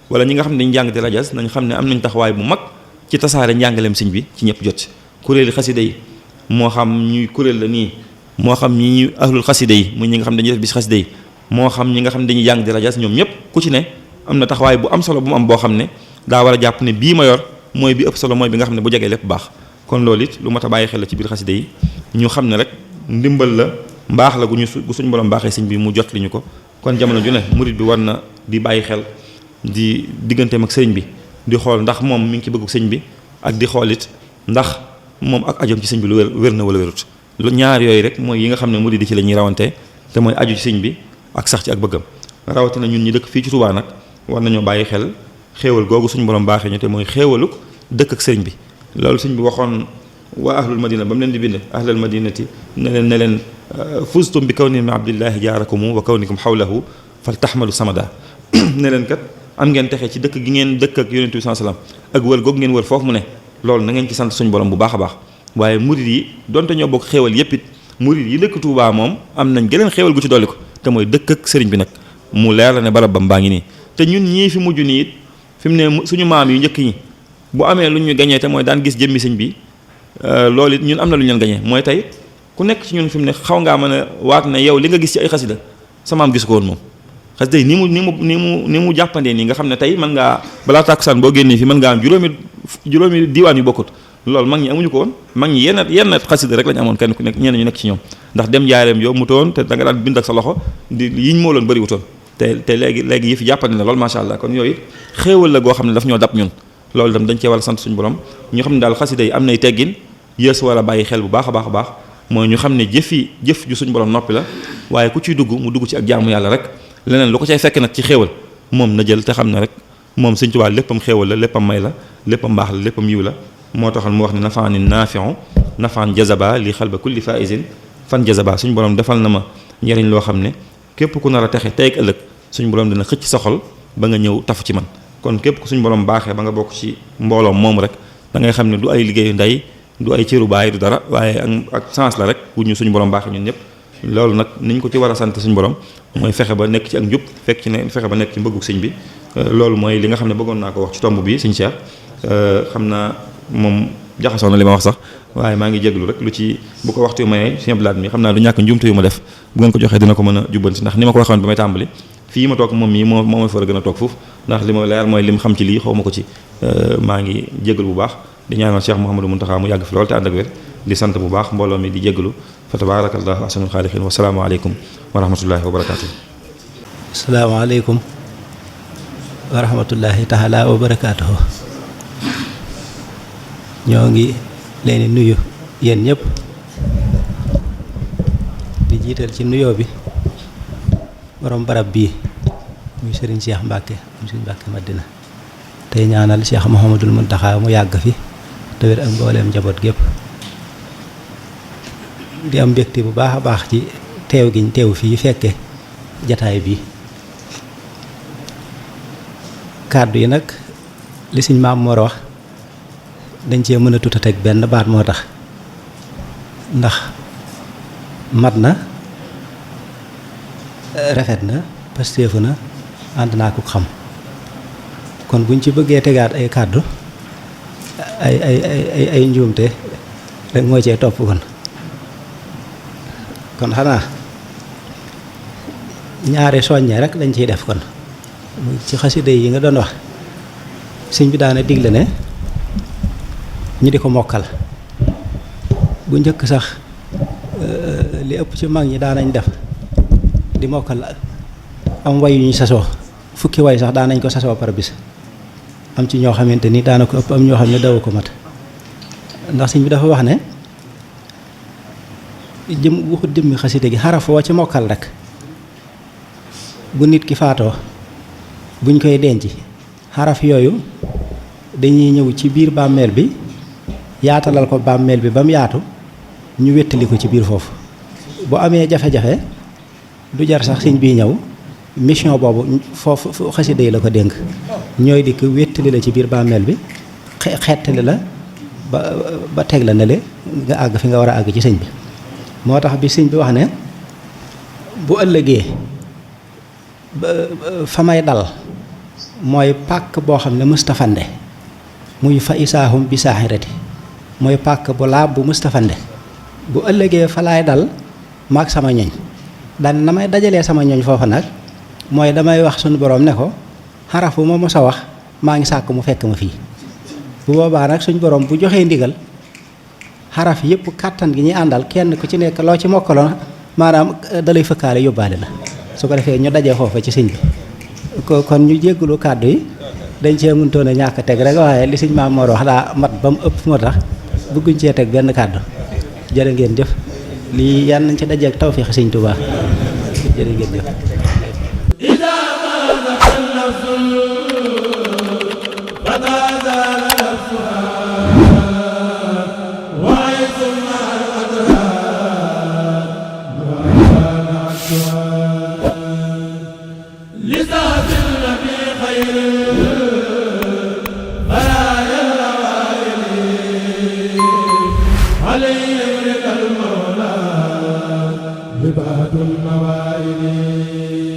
wala ñi nga xam ne dañuy jàng di rajas nañ xam ne am nañ taxawaay bu mag ci tasaare njàngaleem sëñ bi ci ñëpp jot kuréeli xasida yi moo xam ñuy kuréel la nii moo xam ñi ahlul xasida yi muy ñi nga xam ne dañuy def bis xasida yi moo xam ñi nga xam ne dañuy jàng di rajas ñoom ñëpp ku ci ne am na taxawaay bu am solo bu mu am boo xam ne daa war a jàpp ne bii ma yor mooy bi ëpp solo mooy bi nga xam ne bu jegee lépp baax kon loolu it lu mat a bàyyi xel la ci biir xasida yi ñu xam ne rek ndimbal la mbaax la gu suñu borom baaxee sëñ bi mu jot li ñu ko kon jamono ju ne murid bi war na di bàyyi xel di digganteem ak sëriñ bi di xool ndax moom mi ngi ci bëggu sëñ bi ak di xool it ndax moom ak ajoom ci sëñ bi lu wér na wala wérut lu ñaar yooyu rek mooy yi nga xam ne murid yi ci la ñuy rawante te mooy aju ci sëñ bi ak sax ci ak bëggam rawatina ñun ñi dëkk fii ci Touba nag war nañoo bàyyi xel xéewal googu suñu borom baaxee ñu te mooy xéewaluk dëkk ak sëriñ bi loolu sëñ bi waxoon waa ahlul madina ba mu leen di bind ahlul madinati ne leen fuztum bi kawni min abdillahi jaarakumu wa kawnikum xawlahu fal taxmalu samada ne leen kat am ngeen texe ci dëkk gi ngeen dëkk ak yonent bi sallam ak wër googu ngeen wër foofu mu ne loolu na ngeen ci sant suñu borom bu baax a baax waaye murid yi donte ñoo bokk xéewal yépp it murid yi dëkk Touba moom am nañ geneen xéewal gu ci dolli ko te mooy dëkk ak sëriñ bi nag mu leer la ne barab bam baa ngi nii te ñun ñii fi mujj nii it fi mu ne suñu maam yu njëkk ñi bu amee lu ñu gañee te mooy daan gis jëmmi sëñ bi loolu it ñun am na lu ñu leen gañee mooy tey ku nekk ci ñun fi mu ne xaw ngaa mën a waat ne yow li nga gis ci ay xasida sa maam gis ko woon moom xasida yi ni mu jàppandee nii nga xam ne tey mën ngaa balaa tàkkusaan boo génnee fi mën ngaa am juróomi diiwaan yu bokkut loolu mag ñi amuñu ko woon mag ñi yenn xasida rek lañu amoon kenn ku nekk ñenn ñu nekk ci ñoom ndax dem jaareem yow mu toon te da nga daan bind ak sa loxo di yiñ moo loon bëri wutoon te léegi yi fi jàppandi na loolu macha allah kon yooyu xéewal la goo xam ne daf ñoo dab ñun loolu itam dañ cee war a sant suñu borom ñu xam ne daal xasida yi am nay teggin yées war a bàyyi xel bu baax a baax mooy ñu xam ne jëf ju suñu borom noppi la waaye ku ciy dugg mu dugg ci ak jaamu yàlla rek leneen lu ko cay fekk nag ci xéewal moom na jël te xam ne rek moom Sëñ Tuubaa léppam xéewal la léppam may la léppam baax la léppam yiw la moo taxal mu wax ne nafaani naafiu nafaan jazaba li xalba kulli faisin fan jazaba suñu borom defal na ma njariñ loo xam ne képp ku nar a texe tey ak ëllëg suñu borom dina xëcc sa xol ba nga ñëw tafu ci man kon képp ku suñu borom baaxee ba nga bokk ci mbooloom moom rek da ngay xam ne du ay liggéeyu ndey du ay cëru baay du dara waaye ak sens la rek bu ñu suñu borom baaxee ñun ñëpp loolu nag niñ ko ci war a sant suñu borom mooy fexe ba nekk ci ak njub fexe ba nekk ci mbëggu sëñ bi loolu mooy li nga xam ne bëggoon naa ko wax ci tomb bi sëñ Cheikh xam naa moom jaxasoo na li ma wax sax waaye maa ngi jéglu rek lu ci bu ko waxtu mayee sëñ Abdou Lahad mi xam naa du ñàkk njuumte yu ma def bu ngeen ko joxee dina ko mën a jubbanti ndax ni ma ko waxoon ba may tàmbali fii ma toog moom mii moo ma fa war a gën a toog foofu ndax li ma leer mooy lim xam ci lii xaw ma ko ci maa ngi jéglu bu baax di ñaanal Cheikh Mouhamadou Mountakha mu yàgg fi lool te ànd ak wér di sant bu baax mbooloo mi di jéglu fa tabarakallahu ahsanul xaaliqiin wa salaamu aleykum wa rahmatullahi wa barakaatu. asalaamaaleykum wa rahmatullahi taala wa barakaatuhu. ñoo ngi leen di nuyu yéen ñëpp di jiital ci nuyoo bi borom barab bii muy Serigne Cheikh Mbacke muy Serigne Mbacke Madina tey ñaanal Cheikh Mouhamadul Mountakha mu yàgg fi te wér ak mbooleem njaboot gépp di am mbégte bu baax a baax ci teew giñ teew fii fekke jataay bi kàddu yi nag li Sëñ Maam Mor wax dañ cee mën a tuta teg benn baat moo tax ndax mat na rafet na pastéefu na ànd naa ko xam kon buñ ci bëggee tegaat ay kàddu ay njuumte rek moo cee topp kon xanaa ñaari soññee rek lañ ciy def kon ci xasida yi nga doon wax sëñ bi daana digle ne ñi di ko mokkal bu njëkk sax li ëpp ci mag ñi daanañ def di mokkal am way yu ñu sasoo fukki way sax daanañ ko sasoo par bis am ci ñoo xamante ni daana ko ëpp am ñoo xam ne daw ko mat ndax sëñ bi dafa wax ne waxut jëmmi xasida gi xaraf woo ci mokkal rek bu nit ki faatoo buñ koy denc xaraf yooyu dañuy ñëw ci biir bàmmeel bi yaatalal ko bàmmeel bi ba mu yaatu ñu wéttali ko ci biir foofu bu amee jafe-jafe du jar sax sëñ bii ñëw mission boobu foofu xasida yi la ko dénk ñooy di ko wéttali la ci biir bàmmeel bi xettali la ba teg la ne le nga àgg fi nga war a àgg ci sëñ bi moo tax bi sëñ bi wax ne bu ëllëgee fa may dal mooy pàkk boo xam ne mustafande muy fa isaahum bi saaxirati mooy pàkk bu laab bu mustafande bu ëllëgee fa laay dal maag sama ñoñ daan na may dajalee sama ñoñ foofa nag mooy damay wax suñu borom ne ko xaraf bu ma mos a wax maa ngi sàkk mu fekk ma fii bu boobaa nag suñu borom bu joxee ndigal xaraf yëpp kàttan gi ñuy àndal kenn ku ci nekk loo ci mokkaloon maanaam dalay fëkkaale yóbbaale la su ko defee ñu dajee foofa ci sëñ bi kon ñu jéggulu kàddu yi dañ cee mënutoon a ñàkk teg rek waaye li sëñ Maam Mor wax daa mat ba mu ëpp moo tax bëgguñ cee teg benn kàddu jërë ngeen jëf lii yàlla nañ ci dajeek tawfiix sëñ Tuubaa jërë ngeen jëf عباد النوائل